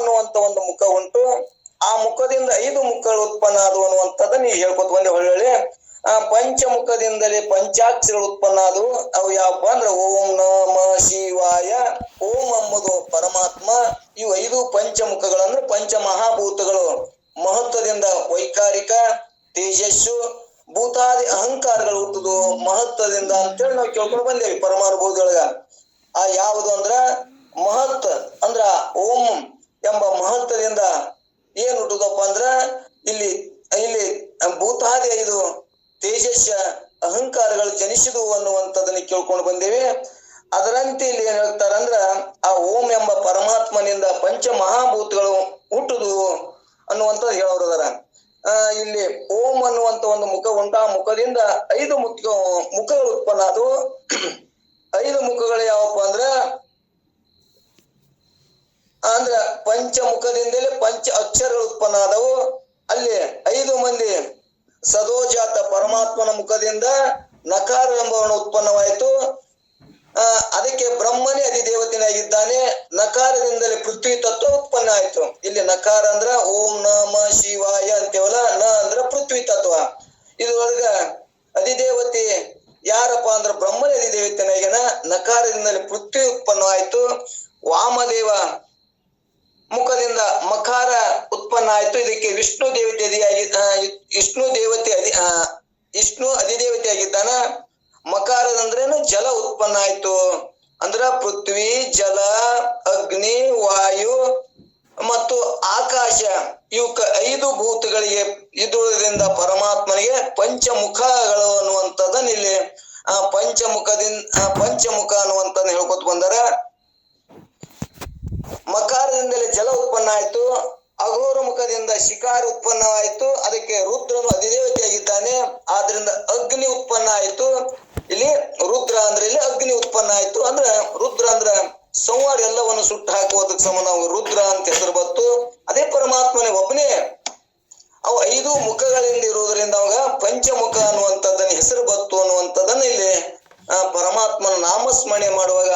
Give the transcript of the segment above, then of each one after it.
ಅನ್ನುವಂತ ಒಂದು ಮುಖ ಉಂಟು. ಆ ಮುಖದಿಂದ 5 ಮುಖಗಳು ಉತ್ಪನ್ನ ಆದವು ಅನ್ನುವಂಥದ್ದನ್ನ ನೀವು ಹೇಳ್ಕೊತ ಬಂದೆ. ಹೊಳ್ಳಿ ಪಂಚಮುಖದಿಂದಲೇ ಪಂಚಾಕ್ಷರಗಳು ಉತ್ಪನ್ನ ಆದವು. ಅವು ಯಾವಪ್ಪ ಅಂದ್ರೆ ಓಂ ನಮ ಶಿವಾಯ, ಓಂ ಎಂಬುದು ಪರಮಾತ್ಮ. ಇವು 5 ಪಂಚಮುಖಗಳಂದ್ರೆ ಪಂಚಮಹಾಭೂತಗಳು. ಮಹತ್ವದಿಂದ ವೈಕಾರಿಕ, ತೇಜಸ್ಸು, ಭೂತಾದಿ ಅಹಂಕಾರಗಳು ಹುಟ್ಟುದು ಮಹತ್ವದಿಂದ ಅಂತೇಳಿ ನಾವು ಕೇಳ್ಕೊಂಡು ಬಂದೇವಿ ಪರಮಾನುಭೂತಿಯೊಳಗ. ಆ ಯಾವುದು ಅಂದ್ರ ಮಹತ್ ಅಂದ್ರ ಓಂ ಎಂಬ ಮಹತ್ವದಿಂದ ಏನ್ ಹುಟ್ಟುದಪ್ಪ ಅಂದ್ರ ಇಲ್ಲಿ ಇಲ್ಲಿ ಭೂತಾದಿ 5 ತೇಜಸ್ಸ ಅಹಂಕಾರಗಳು ಜನಿಸಿದವು ಅನ್ನುವಂಥದ್ದನ್ನ ಕೇಳ್ಕೊಂಡು ಬಂದೇವಿ. ಅದರಂತೆ ಇಲ್ಲಿ ಏನ್ ಹೇಳ್ತಾರಂದ್ರ ಆ ಓಂ ಎಂಬ ಪರಮಾತ್ಮನಿಂದ ಪಂಚ ಮಹಾಭೂತಗಳು ಹುಟ್ಟುದು ಅನ್ನುವಂಥದ್ದು ಹೇಳೋರದಾರ. ಇಲ್ಲಿ ಓಂ ಅನ್ನುವಂತ ಒಂದು ಮುಖ ಉಂಟು. ಆ ಮುಖದಿಂದ 5 ಮುಖಗಳು ಉತ್ಪನ್ನ ಆದವು. 5 ಮುಖಗಳು ಯಾವಪ್ಪ ಅಂದ್ರ ಪಂಚಮುಖದಿಂದಲೇ ಪಂಚ ಅಕ್ಷರಗಳು ಉತ್ಪನ್ನ ಆದವು. ಅಲ್ಲಿ 5 ಮಂದಿ ಸದೋಜಾತ ಪರಮಾತ್ಮನ ಮುಖದಿಂದ ನಕಾರ ಎಂಬವನು ಉತ್ಪನ್ನವಾಯಿತು. ಅದಕ್ಕೆ ಬ್ರಹ್ಮನೇ ಅಧಿದೇವತೆಯಾಗಿದ್ದಾನೆ. ನಕಾರದಿಂದಲೇ ಪೃಥ್ವಿ ತತ್ವ ಉತ್ಪನ್ನ ಆಯ್ತು. ಇಲ್ಲಿ ನಕಾರ ಅಂದ್ರ ಓಂ ನಮ ಶಿವಾಯ ಅಂತೇವಲ್ಲ, ನ ಅಂದ್ರ ಪೃಥ್ವಿ ತತ್ವ. ಇದ್ರೊಳಗ ಅಧಿದೇವತೆ ಯಾರಪ್ಪ ಅಂದ್ರ ಬ್ರಹ್ಮನೇ ಅಧಿದೇವತೆನಾಗಿನ. ನಕಾರದಿಂದಲೇ ಪೃಥ್ವಿ ಉತ್ಪನ್ನ ಆಯ್ತು. ವಾಮದೇವ ಮುಖದಿಂದ ಮಕಾರ ಉತ್ಪನ್ನ ಆಯ್ತು. ಇದಕ್ಕೆ ವಿಷ್ಣು ಅಧಿದೇವತೆಯಾಗಿದ್ದಾನ. ಮಕಾರದಂದ್ರೇನು ಜಲ ಉತ್ಪನ್ನ ಆಯ್ತು. ಅಂದ್ರ ಪೃಥ್ವಿ, ಜಲ, ಅಗ್ನಿ, ವಾಯು ಮತ್ತು ಆಕಾಶ ಇವಕ್ಕ 5 ಭೂತಗಳಿಗೆ ಇದುದರಿಂದ ಪರಮಾತ್ಮನಿಗೆ ಪಂಚಮುಖಗಳು ಅನ್ನುವಂಥದ್ದನ್ನ ಇಲ್ಲಿ ಪಂಚಮುಖ ಅನ್ನುವಂಥದ್ದು ಹೇಳ್ಕೊತ ಬಂದಾರ. ಮಕಾರದಿಂದಲೇ ಜಲ ಉತ್ಪನ್ನ ಆಯ್ತು. ಅಘೋರ ಮುಖದಿಂದ ಶಿಕಾರಿ ಉತ್ಪನ್ನವಾಯಿತು. ಅದಕ್ಕೆ ರುದ್ರನು ಅಧಿದೇವತೆಯಾಗಿದ್ದಾನೆ. ಆದ್ರಿಂದ ಅಗ್ನಿ ಉತ್ಪನ್ನ ಆಯ್ತು. ಇಲ್ಲಿ ರುದ್ರ ಅಂದ್ರೆ ಇಲ್ಲಿ ಅಗ್ನಿ ಉತ್ಪನ್ನ ಆಯ್ತು. ಅಂದ್ರೆ ರುದ್ರ ಅಂದ್ರ ಸಂವಾರ ಎಲ್ಲವನ್ನು ಸುಟ್ಟು ಹಾಕುವುದಕ್ಕೆ ಸಮ ನಾವು ರುದ್ರ ಅಂತ ಹೆಸರು ಬತ್ತು. ಅದೇ ಪರಮಾತ್ಮನೇ ಒಬ್ಬನೇ. ಅವು 5 ಮುಖಗಳಿಂದ ಇರುವುದರಿಂದ ಅವಾಗ ಪಂಚಮುಖ ಅನ್ನುವಂಥದ್ದನ್ನ ಹೆಸರು ಬತ್ತು ಅನ್ನುವಂಥದ್ದನ್ನ ಇಲ್ಲಿ ಪರಮಾತ್ಮನ ನಾಮಸ್ಮರಣೆ ಮಾಡುವಾಗ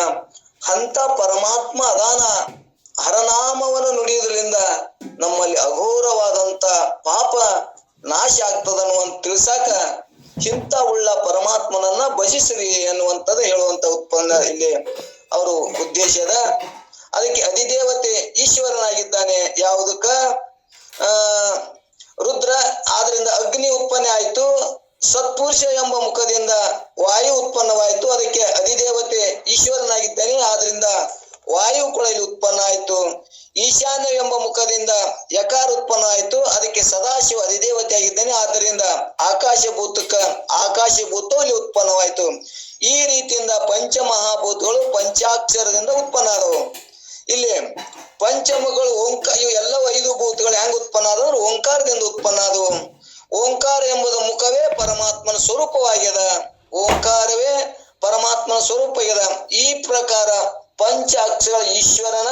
ಅಂತ ಪರಮಾತ್ಮ ಅದಾನ ಹರನಾಮವನ್ನು ನುಡಿಯುವುದರಿಂದ ನಮ್ಮಲ್ಲಿ ಅಘೋರವಾದಂತ ಪಾಪ ನಾಶ ಆಗ್ತದನ್ನುವಂತ ತಿಳಿಸಾಕ ಚಿಂತ ಉಳ್ಳ ಪರಮಾತ್ಮನನ್ನ ಭಜಿಸಿರಿ ಅನ್ನುವಂಥದ್ದು ಹೇಳುವಂತ ಉತ್ಪನ್ನ ಇಲ್ಲಿ ಅವರು ಉದ್ದೇಶದ. ಅದಕ್ಕೆ ಅಧಿದೇವತೆ ಈಶ್ವರನಾಗಿದ್ದಾನೆ. ಯಾವುದಕ್ಕ ರುದ್ರ. ಆದ್ರಿಂದ ಅಗ್ನಿ ಉತ್ಪನ್ನ ಆಯ್ತು. ಸತ್ಪುರುಷ ಎಂಬ ಮುಖದಿಂದ ವಾಯು ಉತ್ಪನ್ನವಾಯಿತು. ಅದಕ್ಕೆ ಅಧಿದೇವತೆ ಈಶ್ವರನಾಗಿದ್ದಾನೆ. ಆದ್ರಿಂದ ವಾಯು ಕೂಡ ಇಲ್ಲಿ ಉತ್ಪನ್ನ ಆಯ್ತು. ಈಶಾನ್ಯ ಎಂಬ ಮುಖದಿಂದ ಯಕಾರ ಉತ್ಪನ್ನ ಆಯ್ತು. ಅದಕ್ಕೆ ಸದಾಶಿವ ಅಧಿದೇವತೆ ಆಗಿದ್ದಾನೆ. ಆದ್ದರಿಂದ ಆಕಾಶಭೂತ ಇಲ್ಲಿ ಉತ್ಪನ್ನವಾಯ್ತು. ಈ ರೀತಿಯಿಂದ ಪಂಚಮಹಾಭೂತಗಳು ಪಂಚಾಕ್ಷರದಿಂದ ಉತ್ಪನ್ನ ಆದವು. ಇಲ್ಲಿ ಪಂಚಮಗಳು ಇವು ಎಲ್ಲವೂ 5 ಭೂತಗಳು ಹೆಂಗ್ ಉತ್ಪನ್ನ ಆದವು? ಓಂಕಾರದಿಂದ ಉತ್ಪನ್ನ ಆದವು. ಓಂಕಾರ ಎಂಬುದು ಮುಖವೇ ಪರಮಾತ್ಮನ ಸ್ವರೂಪವಾಗ್ಯದ. ಓಂಕಾರವೇ ಪರಮಾತ್ಮನ ಸ್ವರೂಪ ಆಗ್ಯದ. ಈ ಪ್ರಕಾರ ಪಂಚ ಅಕ್ಷರ ಈಶ್ವರನ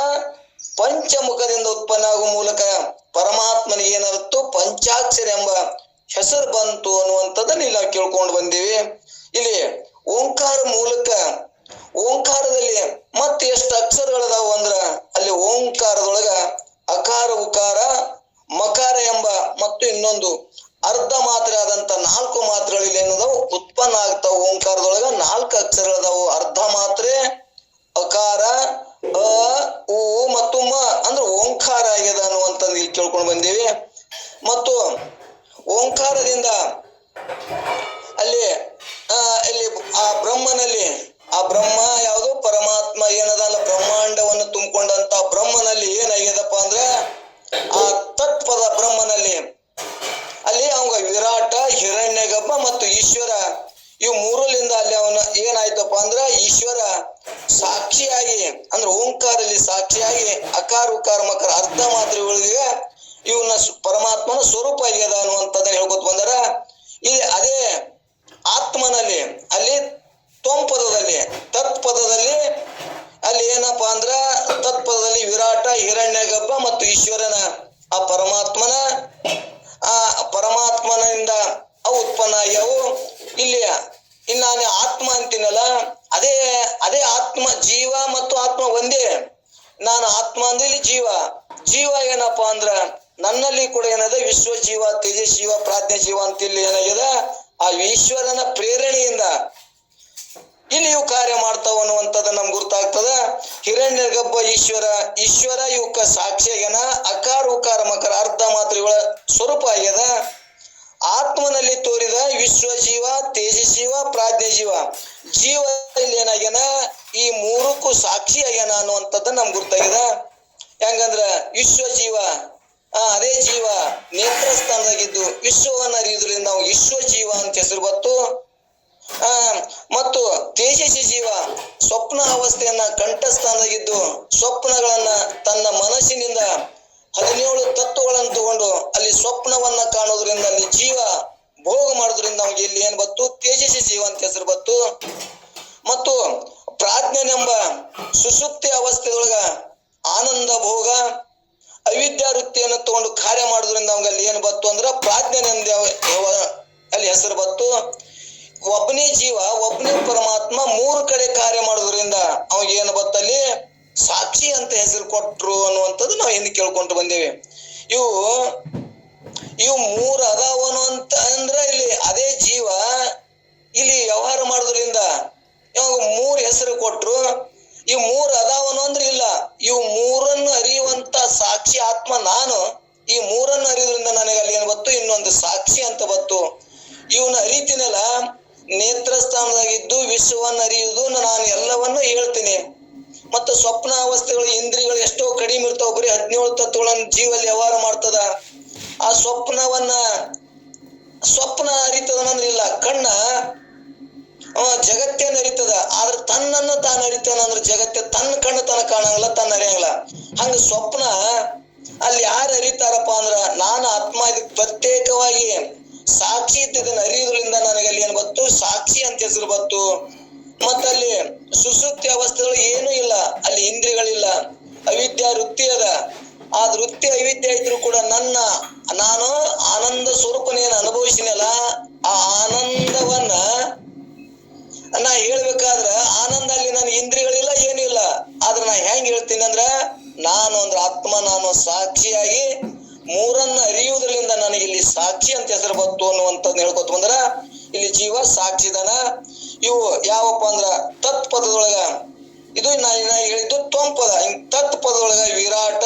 ಪಂಚಮುಖದಿಂದ ಉತ್ಪನ್ನ ಆಗುವ ಮೂಲಕ ಪರಮಾತ್ಮನಿಗೆ ಏನಾಗುತ್ತೋ ಪಂಚಾಕ್ಷರ ಎಂಬ ಹೆಸರು ಬಂತು ಅನ್ನುವಂಥದ್ದನ್ನ ಇಲ್ಲಿ ನಾವು ಕೇಳ್ಕೊಂಡು ಬಂದೀವಿ. ಇಲ್ಲಿ ಓಂಕಾರ ಮೂಲಕ ಓಂಕಾರದಲ್ಲಿ ಮತ್ತೆ ಎಷ್ಟು ಅಕ್ಷರಗಳದಾವು ಅಂದ್ರ ಅಲ್ಲಿ ಓಂಕಾರದೊಳಗ ಅಕಾರ, ಉಕಾರ, ಮಕಾರ ಎಂಬ ಮತ್ತು ಇನ್ನೊಂದು ಅರ್ಧ ಮಾತ್ರೆ ಆದಂತ 4 ಮಾತ್ರೆಗಳಲ್ಲಿ ಏನದಾವು ಉತ್ಪನ್ನ ಆಗ್ತಾವ. ಓಂಕಾರದೊಳಗ 4 ಅಕ್ಷರಗಳದಾವು. ಅರ್ಧ ಮಾತ್ರೆ, ಅಕಾರ, ಅ, ಉ ಮತ್ತು ಮ ಅಂದ್ರೆ ಓಂಕಾರ ಆಗ್ಯದ ಅನ್ನುವಂಥದ್ದು ಇಲ್ಲಿ ಕೇಳ್ಕೊಂಡು ಬಂದೀವಿ. ಮತ್ತು ಓಂಕಾರದಿಂದ ಅಲ್ಲಿ ಆ ಬ್ರಹ್ಮನಲ್ಲಿ ಆ ಬ್ರಹ್ಮ ಯಾವುದು ಪರಮಾತ್ಮ ಏನದಲ್ಲ ಬ್ರಹ್ಮಾಂಡವನ್ನು ತುಂಬಿಕೊಂಡಂತ ಬ್ರಹ್ಮನಲ್ಲಿ ಏನಾಗ್ಯದಪ್ಪ ಅಂದ್ರೆ ಆ ತತ್ಪದ ಬ್ರಹ್ಮನಲ್ಲಿ ಅಲ್ಲಿ ಅವಂಗ ವಿರಾಟ, ಹಿರಣ್ಯಗರ್ಭ ಮತ್ತು ಈಶ್ವರ ಇವು 3ಲಿಂದ ಅಲ್ಲಿ ಅವನ ಏನಾಯ್ತಪ್ಪ ಅಂದ್ರ ಈಶ್ವರ ಸಾಕ್ಷಿಯಾಗಿ ಅಂದ್ರೆ ಓಂಕಾರಲ್ಲಿ ಸಾಕ್ಷಿಯಾಗಿ ಅಕಾರ, ಉಕಾರ, ಮಕರ ಅರ್ಧ ಮಾತ್ರೆಗಳಿಗೆ ಇವನ ಪರಮಾತ್ಮನ ಸ್ವರೂಪ ಆಗ್ಯದ ಅನ್ನುವಂಥದ್ದು ಹೇಳ್ಕೊತ ಬಂದಾರ. ಇಲ್ಲಿ ಅದೇ ಆತ್ಮನಲ್ಲಿ ಅಲ್ಲಿ ತ್ವಂಪದದಲ್ಲಿ ತತ್ಪದದಲ್ಲಿ ಅಲ್ಲಿ ಏನಪ್ಪಾ ಅಂದ್ರ ತತ್ಪದದಲ್ಲಿ ವಿರಾಟ, ಹಿರಣ್ಯಗರ್ಭ ಮತ್ತು ಈಶ್ವರನ ಆ ಪರಮಾತ್ಮನಿಂದ ಅವು ಉತ್ಪನ್ನ ಆಗ್ಯಾವು. ಇಲ್ಲಿ ನಾನು ಆತ್ಮ ಅಂತೀನಲ್ಲ, ಅದೇ ಆತ್ಮ, ಜೀವ ಮತ್ತು ಆತ್ಮ ಒಂದೇ. ನಾನು ಆತ್ಮ ಅಂದ್ರೆ ಇಲ್ಲಿ ಜೀವ, ಜೀವ ಏನಪ್ಪಾ ಅಂದ್ರ ನನ್ನಲ್ಲಿ ಕೂಡ ಏನದ ವಿಶ್ವ ಜೀವ, ತೇಜಸ್ ಜೀವ, ಪ್ರಾಜ್ಞ ಜೀವ ಅಂತ ಇಲ್ಲಿ ಏನಾಗ್ಯದ ಆ ಈಶ್ವರನ ಪ್ರೇರಣೆಯಿಂದ ಇಲ್ಲಿ ಇವು ಕಾರ್ಯ ಮಾಡ್ತಾವ ಅನ್ನುವಂಥದ್ದು ನಮ್ಗೆ ಗೊತ್ತಾಗ್ತದ. ಹಿರಣ್ಯ ಗರ್ಭ ಈಶ್ವರ, ಈಶ್ವರ ಇವಕ್ಕ ಸಾಕ್ಷಿ ಆಗ್ಯಾನ. ಅಕಾರ ಉಕಾರ ಮಕರ ಅರ್ಧ ಮಾತ್ರ ಇವಳ ಸ್ವರೂಪ ಆಗ್ಯದ. ಆತ್ಮನಲ್ಲಿ ತೋರಿದ ವಿಶ್ವ ಜೀವ, ತೇಜಸ್ ಜೀವ, ಪ್ರಾಜ್ಞ ಜೀವ, ಜೀವ ಇಲ್ಲಿ ಏನಾಗ್ಯಾನ ಈ ಮೂರಕ್ಕೂ ಸಾಕ್ಷಿ ಆಗ್ಯಾನ ಅನ್ನುವಂಥದ್ದು ನಮ್ಗೆ ಗೊತ್ತಾಗ್ಯದ. ಹೆಂಗಂದ್ರ ವಿಶ್ವ ಜೀವ ಅದೇ ಜೀವ ನೇತ್ರ ಸ್ಥಾನದಾಗಿದ್ದು ವಿಶ್ವವನ್ನ ಅರಿಯುವುದರಿಂದ ನಾವು ವಿಶ್ವ ಜೀವ ಅಂತ ಹೆಸರು ಬತ್ತು. ಮತ್ತು ತೇಜಸ್ವಿ ಜೀವ ಸ್ವಪ್ನ ಅವಸ್ಥೆಯನ್ನ ಕಂಠಸ್ಥಾನದಾಗಿದ್ದು ಸ್ವಪ್ನಗಳನ್ನ ತನ್ನ ಮನಸ್ಸಿನಿಂದ 17 ತತ್ವಗಳನ್ನು ತಗೊಂಡು ಅಲ್ಲಿ ಸ್ವಪ್ನವನ್ನ ಕಾಣೋದ್ರಿಂದ ಅಲ್ಲಿ ಜೀವ ಭೋಗ ಮಾಡೋದ್ರಿಂದ ನಮ್ಗೆ ಇಲ್ಲಿ ಏನ್ ಬತ್ತು ತೇಜಸ್ವಿ ಜೀವ ಅಂತ ಹೆಸರು ಬತ್ತು. ಮತ್ತು ಪ್ರಾಜ್ಞನೆಂಬ ಸುಸುಪ್ತಿ ಅವಸ್ಥೆಯೊಳಗ ಆನಂದ ಭೋಗ ಅವಿದ್ಯಾ ವೃತ್ತಿಯನ್ನು ತಗೊಂಡು ಕಾರ್ಯ ಮಾಡೋದ್ರಿಂದ ನಮ್ಗೆ ಅಲ್ಲಿ ಏನ್ ಬತ್ತು ಅಂದ್ರ ಪ್ರಾಜ್ಞನೆಂದ ಅಲ್ಲಿ ಹೆಸರು ಬತ್ತು. ಒಬ್ಬನೇ ಜೀವ, ಒಬ್ಬನೇ ಪರಮಾತ್ಮ 3 ಕಡೆ ಕಾರ್ಯ ಮಾಡೋದ್ರಿಂದ ಅವಾಗ ಏನ್ ಬತ್ತಲ್ಲಿ ಸಾಕ್ಷಿ ಅಂತ ಹೆಸರು ಕೊಟ್ರು ಅನ್ನುವಂಥದ್ದು ನಾವು ಹಿಂದೆ ಕೇಳ್ಕೊಂಡು ಬಂದೇವಿ. ಇವು 3 ಅದಾವನು ಅಂತ ಅಂದ್ರ ಇಲ್ಲಿ ಅದೇ ಜೀವ ಇಲ್ಲಿ ವ್ಯವಹಾರ ಮಾಡೋದ್ರಿಂದ ಇವಾಗ 3 ಹೆಸರು ಕೊಟ್ರು. ಈ 3 ಅದಾವನು ಅಂದ್ರೆ ಇಲ್ಲ, ಇವು 3ನ್ನು ಅರಿಯುವಂತ ಸಾಕ್ಷಿ ಆತ್ಮ ನಾನು. ಈ 3ನ್ನು ಅರಿಯೋದ್ರಿಂದ ನನಗೆ ಅಲ್ಲಿ ಏನ್ ಬತ್ತು ಇನ್ನೊಂದು ಸಾಕ್ಷಿ ಅಂತ ಬತ್ತು. ಇವನ್ನ ಅರಿತೀನಲ್ಲ, ನೇತ್ರ ಸ್ಥಾನದಾಗಿದ್ದು ವಿಶ್ವವನ್ನ ಅರಿಯುವುದು ನಾನು ಎಲ್ಲವನ್ನು ಹೇಳ್ತೀನಿ. ಮತ್ತು ಸ್ವಪ್ನ ಅವಸ್ಥೆಗಳು ಇಂದ್ರಿಯಗಳು ಎಷ್ಟೋ ಕಡಿಮೆ ಇರ್ತಾವ, ಬರೀ 17 ತತ್ವಗಳನ್ನು ಜೀವಲ್ಲಿ ವ್ಯವಹಾರ ಮಾಡ್ತದ. ಆ ಸ್ವಪ್ನ ಅರಿತದನಂದ್ರೆ ಇಲ್ಲ, ಕಣ್ಣ ಜಗತ್ತೇನು ಅರಿತದ, ಆದ್ರೆ ತನ್ನನ್ನು ತಾನು ಅರಿತಾನಂದ್ರೆ ಜಗತ್ತೇ ತನ್ನ ಕಣ್ಣು ತನ ಕಾಣಂಗಿಲ್ಲ, ತನ್ನ ಅರಿಯಂಗಿಲ್ಲ. ಹಂಗ ಸ್ವಪ್ನ ಅಲ್ಲಿ ಯಾರು ಅರಿತಾರಪ್ಪ ಅಂದ್ರ ನಾನು ಆತ್ಮ ಇದಕ್ಕೆ ಪ್ರತ್ಯೇಕವಾಗಿ ಸಾಕ್ಷಿ ಇದ್ದದನ್ನ ಅರಿಯುವುದರಿಂದ ನನಗೆ ಅಲ್ಲಿ ಏನ್ ಬತ್ತು ಸಾಕ್ಷಿ ಅಂತ ಹೆಸರು ಬತ್ತು. ಮತ್ತಲ್ಲಿ ಸುಸುಪ್ತಿ ಅವಸ್ಥೆಗಳು ಏನೂ ಇಲ್ಲ, ಅಲ್ಲಿ ಇಂದ್ರಿಯಗಳಿಲ್ಲ, ಅವಿದ್ಯಾ ವೃತ್ತಿ ಅದ. ಆ ವೃತ್ತಿ ಅವಿದ್ಯೆ ಇದ್ರು ಕೂಡ ನಾನು ಆನಂದ ಸ್ವರೂಪನೇನು ಅನುಭವಿಸಿನಲ್ಲ, ಆ ಆನಂದವನ್ನ ನಾ ಹೇಳ್ಬೇಕಾದ್ರ ಆನಂದ ಅಲ್ಲಿ ನನ್ನ ಇಂದ್ರಿಯಗಳಿಲ್ಲ, ಏನಿಲ್ಲ. ಆದ್ರೆ ನಾ ಹೆಂಗ್ ಹೇಳ್ತೀನಿ ಅಂದ್ರ ನಾನು ಅಂದ್ರೆ ಆತ್ಮ, ನಾನು ಸಾಕ್ಷಿಯಾಗಿ 3ನ್ನು ಅರಿಯುವುದರಿಂದ ನನಗೆ ಇಲ್ಲಿ ಸಾಕ್ಷಿ ಅಂತ ಹೆಸರು ಬತ್ತು ಅನ್ನುವಂಥದ್ದು ಹೇಳ್ಕೊತ ಬಂದ್ರ ಇಲ್ಲಿ ಜೀವ ಸಾಕ್ಷಿದಾನ. ಇವು ಯಾವಪ್ಪ ಅಂದ್ರ ತತ್ ಪದದೊಳಗ ಇದು ನಾ ಹೇಳಿದ್ದು ತ್ವಂಪದ. ತತ್ ಪದದೊಳಗ ವಿರಾಟ,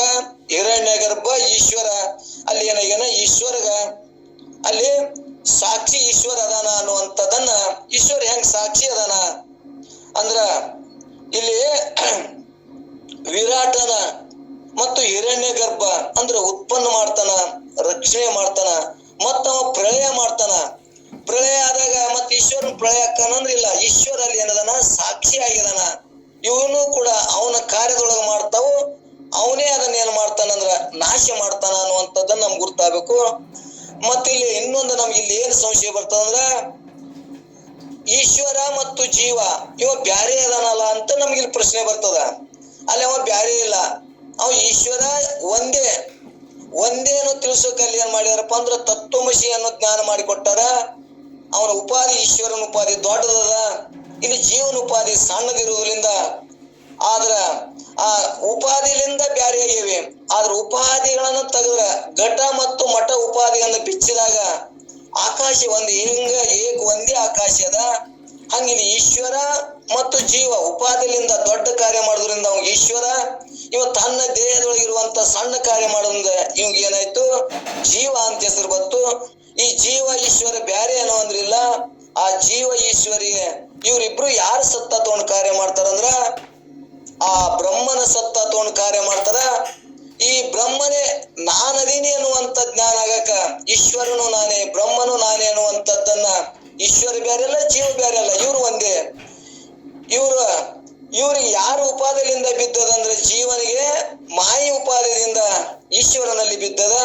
ಹಿರಣ್ಯ ಗರ್ಭ, ಈಶ್ವರ ಅಲ್ಲಿ ಏನಾಗ್ಯಾನ ಈಶ್ವರಗ ಅಲ್ಲಿ ಸಾಕ್ಷಿ ಈಶ್ವರ ಅದಾನ ಅನ್ನುವಂಥದ್ದನ್ನ ಈಶ್ವರ ಹೆಂಗ್ ಸಾಕ್ಷಿ ಅದಾನ ಅಂದ್ರ ಇಲ್ಲಿ ವಿರಾಟನ ಮತ್ತು ಹಿರಣ್ಯ ಗರ್ಭ ಅಂದ್ರೆ ಉತ್ಪನ್ನ ಮಾಡ್ತಾನ, ರಕ್ಷಣೆ ಮಾಡ್ತಾನ, ಮತ್ತವ ಪ್ರಳಯ ಮಾಡ್ತಾನ. ಪ್ರಳಯ ಆದಾಗ ಮತ್ ಈಶ್ವರನ್ ಪ್ರಳಯ ಅಕ್ಕನಂದ್ರ ಇಲ್ಲ, ಈಶ್ವರ ಅಲ್ಲಿ ಏನದಾನ ಸಾಕ್ಷಿ ಆಗಿದಾನ. ಇವನು ಕೂಡ ಅವನ ಕಾರ್ಯದೊಳಗ ಮಾಡ್ತಾವು, ಅವನೇ ಅದನ್ನ ಏನ್ ಮಾಡ್ತಾನಂದ್ರ ನಾಶ ಮಾಡ್ತಾನ ಅನ್ನುವಂಥದ್ದನ್ನ ನಮ್ಗೆ ಗುರ್ತಾಗಬೇಕು. ಮತ್ತಿಲ್ಲಿ ಇನ್ನೊಂದು ನಮ್ಗೆ ಇಲ್ಲಿ ಏನ್ ಸಂಶಯ ಬರ್ತದಂದ್ರ ಈಶ್ವರ ಮತ್ತು ಜೀವ ಇವ ಬ್ಯಾರೆ ಅದಾನಲ್ಲ ಅಂತ ನಮ್ಗೆ ಇಲ್ಲಿ ಪ್ರಶ್ನೆ ಬರ್ತದ. ಅಲ್ಲಿ ಅವ ಬ್ಯಾರೆ ಇಲ್ಲ, ಅವ ಈಶ್ವರ ಒಂದೇ ಅನ್ನೋ ತಿಳ್ಸೋಕೆ ಅಲ್ಲಿ ಏನ್ ಮಾಡ್ಯಾರಪ್ಪ ಅಂದ್ರ ತತ್ವಮಸಿ ಅನ್ನೋ ಜ್ಞಾನ ಮಾಡಿಕೊಟ್ಟಾರ. ಅವನ ಉಪಾಧಿ ಈಶ್ವರನ ಉಪಾಧಿ ದೊಡ್ಡದದ, ಇಲ್ಲಿ ಜೀವನ ಉಪಾಧಿ ಸಣ್ಣದಿರುವುದರಿಂದ ಆದ್ರ ಆ ಉಪಾಧಿಲಿಂದ ಬ್ಯಾರೆ ಆಗಿವೆ. ಆದ್ರ ಉಪಾಧಿಗಳನ್ನು ತೆಗೆದ್ರ ಘಟ ಮತ್ತು ಮಠ ಉಪಾಧಿಯನ್ನು ಬಿಚ್ಚಿದಾಗ ಆಕಾಶ ಒಂದೇ ಆಕಾಶ ಅದ. ಹಂಗಿಲ್ಲಿ ಈಶ್ವರ ಮತ್ತು ಜೀವ ಉಪಾಧಿಲಿಂದ ದೊಡ್ಡ ಕಾರ್ಯ ಮಾಡೋದ್ರಿಂದ ಅವ್ ಈಶ್ವರ, ಇವ ತನ್ನ ದೇಹದೊಳಗಿರುವಂತ ಸಣ್ಣ ಕಾರ್ಯ ಮಾಡೋದ್ರಿಂದ ಇವ್ಗೆ ಏನಾಯ್ತು ಜೀವ ಅಂತ ಹೆಸರು ಬತ್ತು. ಈ ಜೀವ ಈಶ್ವರ ಬ್ಯಾರೆ ಏನೋ ಅಂದ್ರಿಲ್ಲ, ಆ ಜೀವ ಈಶ್ವರಿಗೆ ಇವ್ರಿಬ್ರು ಯಾರು ಸತ್ತ ತಗೊಂಡು ಕಾರ್ಯ ಮಾಡ್ತಾರಂದ್ರ ಆ ಬ್ರಹ್ಮನ ಸತ್ತ ತಗೊಂಡು ಕಾರ್ಯ ಮಾಡ್ತಾರ. ಈ ಬ್ರಹ್ಮನೇ ನಾನದೀನಿ ಅನ್ನುವಂತ ಜ್ಞಾನ ಆಗಕ ಈಶ್ವರನು ನಾನೇ, ಬ್ರಹ್ಮನು ನಾನೇ ಅನ್ನುವಂಥದ್ದನ್ನ ಈಶ್ವರ ಬೇರೆ ಅಲ್ಲ, ಜೀವ ಬೇರೆ ಅಲ್ಲ, ಇವ್ರು ಒಂದೇ. ಇವ್ರಿಗೆ ಯಾರು ಉಪಾದಿಯಿಂದ ಬಿದ್ದದಂದ್ರೆ ಜೀವನಿಗೆ ಮಾಯಿ ಉಪಾದಿಯಿಂದ ಈಶ್ವರನಲ್ಲಿ ಬಿದ್ದದ,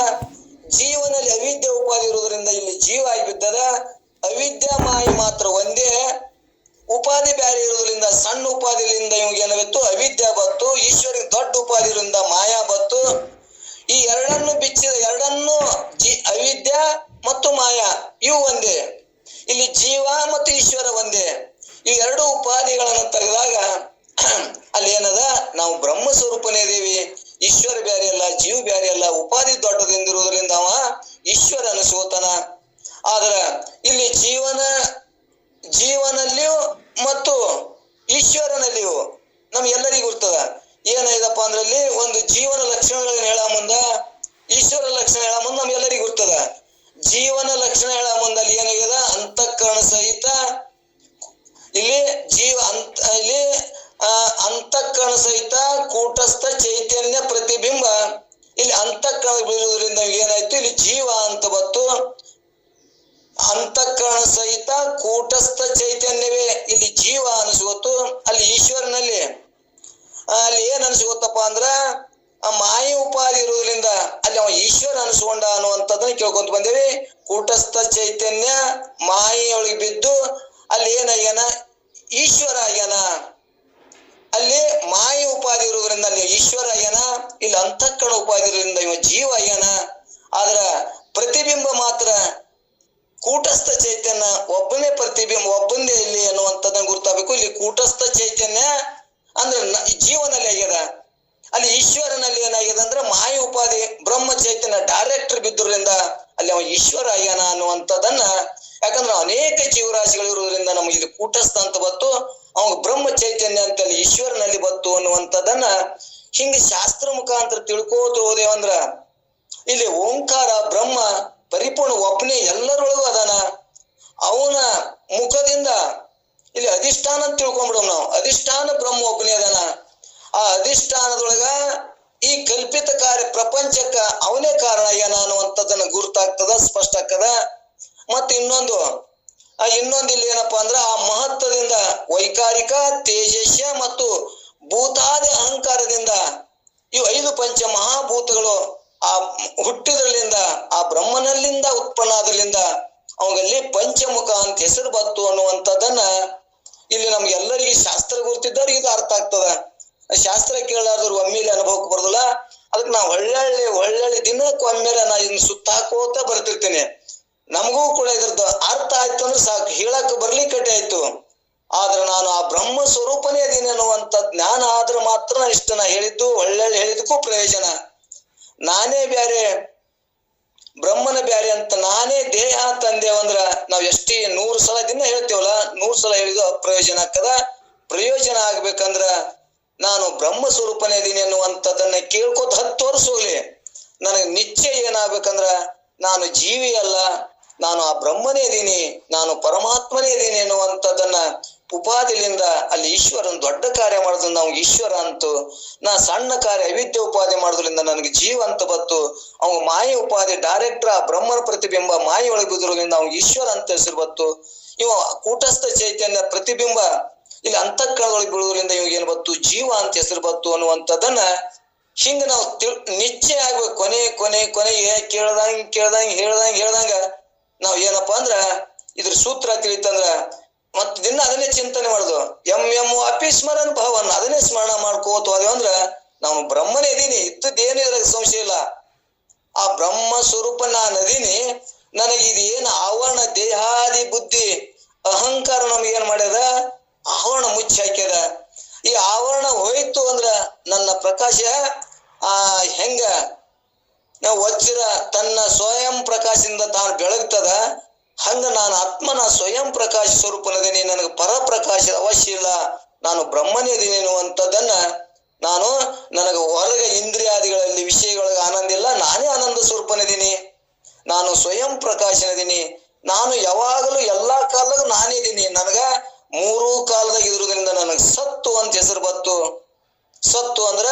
ಜೀವನಲ್ಲಿ ಅವಿದ್ಯೆ ಉಪಾಧಿ ಇರುವುದರಿಂದ ಇಲ್ಲಿ ಜೀವ ಆಗಿ ಬಿದ್ದದ. ಅವಿದ್ಯಾ ಮಾಯಿ ಮಾತ್ರ ಒಂದೇ, ಉಪಾಧಿ ಬ್ಯಾರೆ ಇರುವುದರಿಂದ ಸಣ್ಣ ಉಪಾಧಿಲಿಂದ ಇವ್ಗೆ ಏನಾಗಿತ್ತು ಅವಿದ್ಯಾ ಬತ್ತು, ಈಶ್ವರಿಗೆ ದೊಡ್ಡ ಉಪಾಧಿಯಿಂದ ಮಾಯಾ ಬತ್ತು. ಈ ಎರಡನ್ನು ಅವಿದ್ಯಾ ಮತ್ತು ಮಾಯಾ ಇವು ಒಂದೇ, ಇಲ್ಲಿ ಜೀವ ಮತ್ತು ಈಶ್ವರ ಒಂದೇ. ಈ ಎರಡು ಉಪಾಧಿಗಳನ್ನು ತೆಗೆದಾಗ ಅಲ್ಲಿ ಏನದ ನಾವು ಬ್ರಹ್ಮ ಸ್ವರೂಪನೇ ಇದೀವಿ. ಈಶ್ವರ ಬ್ಯಾರೆ ಅಲ್ಲ, ಜೀವ ಬ್ಯಾರೆ ಅಲ್ಲ, ಉಪಾಧಿ ದೊಡ್ಡದಿಂದಿರುವುದರಿಂದ ಅವ ಈಶ್ವರ ಅನಿಸ್ಕೋತಾನ. ಆದ್ರ ಇಲ್ಲಿ ಜೀವನಲ್ಲಿಯೂ ಮತ್ತು ಈಶ್ವರನಲ್ಲಿಯೂ ನಮ್ಗೆಲ್ಲರಿಗೂ ಇರ್ತದ. ಏನಾಯ್ತಪ್ಪ ಅಂದ್ರಲ್ಲಿ ಒಂದು ಜೀವನ ಲಕ್ಷಣಗಳನ್ನ ಹೇಳ ಮುಂದ ಈಶ್ವರ ಲಕ್ಷಣ ಹೇಳ ಮುಂದ ನಮ್ಗೆಲ್ಲರಿಗೂ ಇರ್ತದ. ಜೀವನ ಲಕ್ಷಣ ಹೇಳ ಮುಂದ ಅಲ್ಲಿ ಏನಾಗ್ಯದ, ಅಂತಃಕರಣ ಸಹಿತ ಇಲ್ಲಿ ಅಂತಃಕರಣ ಸಹಿತ ಕೂಟಸ್ಥ ಚೈತನ್ಯ ಪ್ರತಿಬಿಂಬ. ಇಲ್ಲಿ ಅಂತಃಕರಣ ಬೀಳುವುದರಿಂದ ಏನಾಯ್ತು, ಇಲ್ಲಿ ಜೀವ ಅಂತ ಬತ್ತು. ಅಂತಃಕರಣ ಸಹಿತ ಕೂಟಸ್ಥ ಚೈತನ್ಯವೇ ಇಲ್ಲಿ ಜೀವ ಅನಿಸ್ಕೊತ್ತು. ಅಲ್ಲಿ ಈಶ್ವರನಲ್ಲಿ ಅಲ್ಲಿ ಏನ್ ಅನ್ಸ್ಕೊತ್ತಪ್ಪ ಅಂದ್ರ ಆ ಮಾಯ ಉಪಾಧಿ ಇರುವುದರಿಂದ ಅಲ್ಲಿ ಅವ ಈಶ್ವರ ಅನಿಸ್ಕೊಂಡ ಅನ್ನುವಂಥದ್ದನ್ನ ಕೇಳ್ಕೊಂತ ಬಂದೇವಿ. ಕೂಟಸ್ಥ ಚೈತನ್ಯ ಮಾಯೆಯೊಳಗೆ ಬಿದ್ದು ಅಲ್ಲಿ ಏನಾಗ್ಯಾನ, ಈಶ್ವರ ಆಗ್ಯಾನ. ಅಲ್ಲಿ ಮಾಯ ಉಪಾಧಿ ಇರುವುದರಿಂದ ಅಲ್ಲಿ ಈಶ್ವರ ಆಗ್ಯಾನ, ಇಲ್ಲಿ ಅಂತಃಕರಣ ಉಪಾಧಿ ಇರೋದ್ರಿಂದ ಇವ ಜೀವ ಆಗ್ಯಾನ. ಆದ್ರ ಪ್ರತಿಬಿಂಬ ಮಾತ್ರ ಕೂಟಸ್ಥ ಚೈತನ್ಯ ಒಬ್ಬನೇ ಪ್ರತಿಬಿಂಬ, ಒಬ್ಬಂದೇ ಇಲ್ಲಿ ಅನ್ನುವಂಥದ್ದನ್ನ ಗುರ್ತಾಗಬೇಕು. ಇಲ್ಲಿ ಕೂಟಸ್ಥ ಚೈತನ್ಯ ಅಂದ್ರೆ ಜೀವನಲ್ಲಿ ಆಗ್ಯದ, ಅಲ್ಲಿ ಈಶ್ವರನಲ್ಲಿ ಏನಾಗ್ಯದ ಅಂದ್ರೆ ಮಾಯ ಉಪಾಧಿ ಬ್ರಹ್ಮ ಚೈತನ್ಯ ಡೈರೆಕ್ಟರ್ ಬಿದ್ದುದರಿಂದ ಅಲ್ಲಿ ಅವ ಈಶ್ವರ ಆಗ್ಯಾನ ಅನ್ನುವಂಥದ್ದನ್ನ. ಯಾಕಂದ್ರೆ ಅನೇಕ ಜೀವರಾಶಿಗಳು ಇರುವುದರಿಂದ ನಮ್ಗೆ ಇಲ್ಲಿ ಕೂಟಸ್ಥ ಅಂತ ಬತ್ತು, ಅವಾಗ ಬ್ರಹ್ಮ ಚೈತನ್ಯ ಅಂತ ಅಲ್ಲಿ ಈಶ್ವರನಲ್ಲಿ ಬತ್ತು ಅನ್ನುವಂಥದ್ದನ್ನ ಹಿಂಗ ಶಾಸ್ತ್ರ ಮುಖಾಂತರ ತಿಳ್ಕೋತ ಹೋದೇವಂದ್ರ ಇಲ್ಲಿ ಓಂಕಾರ ಬ್ರಹ್ಮ ಪರಿಪೂರ್ಣ ಒಬ್ಬನೇ ಎಲ್ಲರೊಳಗೂ ಅದಾನ. ಅವನ ಮುಖದಿಂದ ಇಲ್ಲಿ ಅಧಿಷ್ಠಾನ ಅಂತ ತಿಳ್ಕೊಂಡ್ಬಿಡೋಮ್ ನಾವು. ಅಧಿಷ್ಠಾನ ಬ್ರಹ್ಮ ಒಬ್ಬನೇ ಅದಾನ. ಆ ಅಧಿಷ್ಠಾನದೊಳಗ ಈ ಕಲ್ಪಿತ ಕಾರ್ಯ ಪ್ರಪಂಚಕ್ಕ ಅವನೇ ಕಾರಣ ಆಗ್ಯಾನ ಅನ್ನುವಂಥದ್ದನ್ನ ಗುರುತಾಗ್ತದ, ಸ್ಪಷ್ಟ ಆಗ್ತದ. ಮತ್ತ ಇನ್ನೊಂದು ಇಲ್ಲಿ ಏನಪ್ಪಾ ಅಂದ್ರ ಆ ಮಹತ್ವದಿಂದ ವೈಕಾರಿಕ ತೇಜಸ್ಯ ಮತ್ತು ಭೂತಾದಿ ಅಹಂಕಾರದಿಂದ ಇವು 5 ಪಂಚ ಮಹಾಭೂತಗಳು ಆ ಹುಟ್ಟಿದ್ರಲಿಂದ ಆ ಬ್ರಹ್ಮನಲ್ಲಿಂದ ಉತ್ಪನ್ನ ಆದ್ರಲಿಂದ ಅವಾಗಲ್ಲಿ ಪಂಚಮುಖ ಅಂತ ಹೆಸರು ಬತ್ತು ಅನ್ನುವಂಥದ್ದನ್ನ ಇಲ್ಲಿ ನಮ್ಗೆಲ್ಲರಿಗೆ ಶಾಸ್ತ್ರ ಗುರ್ತಿದ್ದವ್ರಿಗೆ ಇದು ಅರ್ಥ ಆಗ್ತದ. ಶಾಸ್ತ್ರ ಕೇಳಾರ್ದವ್ರು ಒಮ್ಮೆಲೆ ಅನುಭವಕ್ಕೆ ಬರೋದಿಲ್ಲ. ಅದಕ್ಕೆ ನಾ ಒಳ್ಳೊಳ್ಳೆ ದಿನಕ್ಕೆ ಒಮ್ಮೆಲೆ ನಾ ಇದನ್ನ ಸುತ್ತಾಕೋತ ಬರ್ತಿರ್ತೇನೆ. ನಮಗೂ ಕೂಡ ಇದ್ರದ್ದು ಅರ್ಥ ಆಯ್ತು ಅಂದ್ರೆ ಸಾಕು, ಹೇಳಕ್ ಬರ್ಲಿಕ್ಕಟ್ಟೆ ಆಯ್ತು. ಆದ್ರೆ ನಾನು ಆ ಬ್ರಹ್ಮ ಸ್ವರೂಪನೇ ಅದೀನಿ ಅನ್ನುವಂಥ ಜ್ಞಾನ ಆದ್ರೆ ಮಾತ್ರ ಇಷ್ಟ ನಾ ಹೇಳಿದ್ದು ಒಳ್ಳೊಳ್ಳೆ ಹೇಳಿದಕ್ಕೂ ಪ್ರಯೋಜನ. ನಾನೇ ಬ್ಯಾರೆ ಬ್ರಹ್ಮನ ಬ್ಯಾರೆ ಅಂತ ನಾನೇ ದೇಹ ತಂದೇವಂದ್ರ ನಾವ್ ಎಷ್ಟೇ 100 ಸಲ ದಿನ ಹೇಳ್ತೇವಲ್ಲ, 100 ಸಲ ಹೇಳಿದ್ರು ಅಪ್ರಯೋಜನ ಆಗ್ತದ. ಪ್ರಯೋಜನ ಆಗ್ಬೇಕಂದ್ರ ನಾನು ಬ್ರಹ್ಮ ಸ್ವರೂಪನೇ ಇದೀನಿ ಅನ್ನುವಂಥದ್ದನ್ನ ಕೇಳ್ಕೋತ 10 ವರ್ಷ ಹೋಗ್ಲಿ, ನನಗೆ ನಿಶ್ಚಯ ಏನಾಗ್ಬೇಕಂದ್ರ ನಾನು ಜೀವಿ ಅಲ್ಲ, ನಾನು ಆ ಬ್ರಹ್ಮನೇ ಇದೀನಿ, ನಾನು ಪರಮಾತ್ಮನೇ ಇದೀನಿ ಅನ್ನುವಂಥದ್ದನ್ನ ಉಪಾಧಿಲಿಂದ ಅಲ್ಲಿ ಈಶ್ವರನ್ ದೊಡ್ಡ ಕಾರ್ಯ ಮಾಡೋದ್ರಿಂದ ಅವ್ಗೆ ಈಶ್ವರ ಅಂತು. ನಾ ಸಣ್ಣ ಕಾರ್ಯ ಅವಿದ್ಯೆ ಉಪಾಧಿ ಮಾಡೋದ್ರಿಂದ ನನಗೆ ಜೀವ ಅಂತ ಬತ್ತು. ಅವ್ ಮಾಯ ಉಪಾಧಿ ಡೈರೆಕ್ಟರ್ ಆ ಬ್ರಹ್ಮನ ಪ್ರತಿಬಿಂಬ ಮಾಯ ಒಳಗೆ ಬಿದ್ದಿರೋದ್ರಿಂದ ಅವ್ಗೆ ಈಶ್ವರ ಅಂತ ಹೆಸರು ಬತ್ತು. ಇವ ಕೂಟಸ್ಥ ಚೈತನ್ಯ ಪ್ರತಿಬಿಂಬ ಇಲ್ಲಿ ಅಂತಃಕರಣದೊಳಗೆ ಬೀಳೋದ್ರಿಂದ ಇವಾಗ ಏನ್ ಬತ್ತು, ಜೀವ ಅಂತ ಹೆಸರು ಬತ್ತು ಅನ್ನುವಂಥದ್ದನ್ನ ಹಿಂಗ ನಾವು ನಿಶ್ಚಯ ಆಗ್ಬೇಕು. ಕೊನೆಗೆ ಹೇಳ್ದಂಗ ನಾವ್ ಏನಪ್ಪಾ ಅಂದ್ರ ಇದ್ರ ಸೂತ್ರ ತಿಳಿತಂದ್ರ ಮತ್ ದಿನ ಅದನ್ನೇ ಚಿಂತನೆ ಮಾಡುದು. ಅಪಿ ಸ್ಮರಣ ಭಾವನ್ ಅದನ್ನೇ ಸ್ಮರಣ ಮಾಡ್ಕೋತ ಹೋದೇವ ಅಂದ್ರ ನಾವು ಬ್ರಹ್ಮನೇ ಇದೀನಿ, ಇದ್ದದ್ದೇನು ಇದ್ರಾಗ ಸಂಶಯ ಇಲ್ಲ. ಆ ಬ್ರಹ್ಮ ಸ್ವರೂಪ ನಾನು ಅದೀನಿ. ನನಗೆ ಇದೇನು ಆವರಣ ದೇಹಾದಿ ಬುದ್ಧಿ ಅಹಂಕಾರ ನಮ್ಗೆ ಏನ್ ಮಾಡ್ಯದ, ಆವರಣ ಮುಚ್ಚಿ ಹಾಕ್ಯದ. ಈ ಆವರಣ ಹೋಯ್ತು ಅಂದ್ರ ನನ್ನ ಪ್ರಕಾಶ ಹೆಂಗ ವಜ್ರ ತನ್ನ ಸ್ವಯಂ ಪ್ರಕಾಶದಿಂದ ತಾನು ಬೆಳಗ್ತದ, ಹಂಗ ನಾನು ಆತ್ಮನ ಸ್ವಯಂ ಪ್ರಕಾಶ ಸ್ವರೂಪನದೀನಿ. ನನಗೆ ಪರಪ್ರಕಾಶ ಅವಶ್ಯ ಇಲ್ಲ, ನಾನು ಬ್ರಹ್ಮನೇ ಇದೀನಿ ಅನ್ನುವಂಥದ್ದನ್ನ ನನಗೆ ಹೊರಗೆ ಇಂದ್ರಿಯಾದಿಗಳಲ್ಲಿ ವಿಷಯಗಳಿಗೆ ಆನಂದ ಇಲ್ಲ, ನಾನೇ ಆನಂದ ಸ್ವರೂಪನಿದೀನಿ, ನಾನು ಸ್ವಯಂ ಪ್ರಕಾಶನದೀನಿ. ನಾನು ಯಾವಾಗಲೂ ಎಲ್ಲಾ ಕಾಲದಾಗ ನಾನೇ ಇದೀನಿ. ನನಗ 3 ಕಾಲದಾಗ ಇದ್ರದ್ರಿಂದ ನನಗೆ ಸತ್ತು ಅಂತ ಹೆಸರು ಬತ್ತು. ಸತ್ತು ಅಂದ್ರ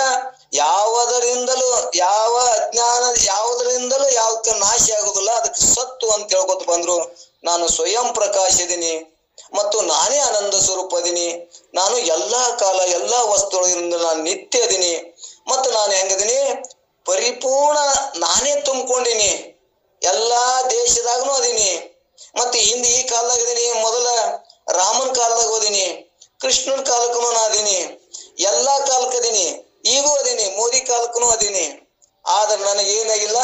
ಯಾವುದರಿಂದಲೂ ಯಾವ ಅಜ್ಞಾನ ಯಾವುದರಿಂದಲೂ ಯಾವಕ್ಕೆ ನಾಶ ಆಗುದಿಲ್ಲ, ಅದಕ್ಕೆ ಸತ್ತು ಅಂತ ಹೇಳ್ಕೊತ ಬಂದ್ರು. ನಾನು ಸ್ವಯಂ ಪ್ರಕಾಶ ಇದೀನಿ ಮತ್ತು ನಾನೇ ಆನಂದ ಸ್ವರೂಪ ಇದೀನಿ. ನಾನು ಎಲ್ಲಾ ಕಾಲ ಎಲ್ಲಾ ವಸ್ತುಗಳಿಂದ ನಾನು ನಿತ್ಯ ಇದೀನಿ. ಮತ್ತು ನಾನು ಹೆಂಗದೀನಿ, ಪರಿಪೂರ್ಣ ನಾನೇ ತುಂಬಿಕೊಂಡಿನಿ. ಎಲ್ಲಾ ದೇಶದಾಗನು ಅದೀನಿ. ಮತ್ತೆ ಹಿಂದೆ ಈ ಕಾಲದಾಗ ಇದೀನಿ, ಮೊದಲ ರಾಮನ್ ಕಾಲದಾಗ ಓದಿನಿ, ಕೃಷ್ಣನ್ ಕಾಲಕ್ಕೂ ನಾ ಅದೀನಿ, ಎಲ್ಲಾ ಕಾಲಕ್ಕೆ ಅದೀನಿ, ಈಗೂ ಅದೀನಿ, ಮೋದಿ ಕಾಲಕ್ಕೂ ಅದೀನಿ. ಆದ್ರೆ ನನಗೇನಾಗಿಲ್ಲ,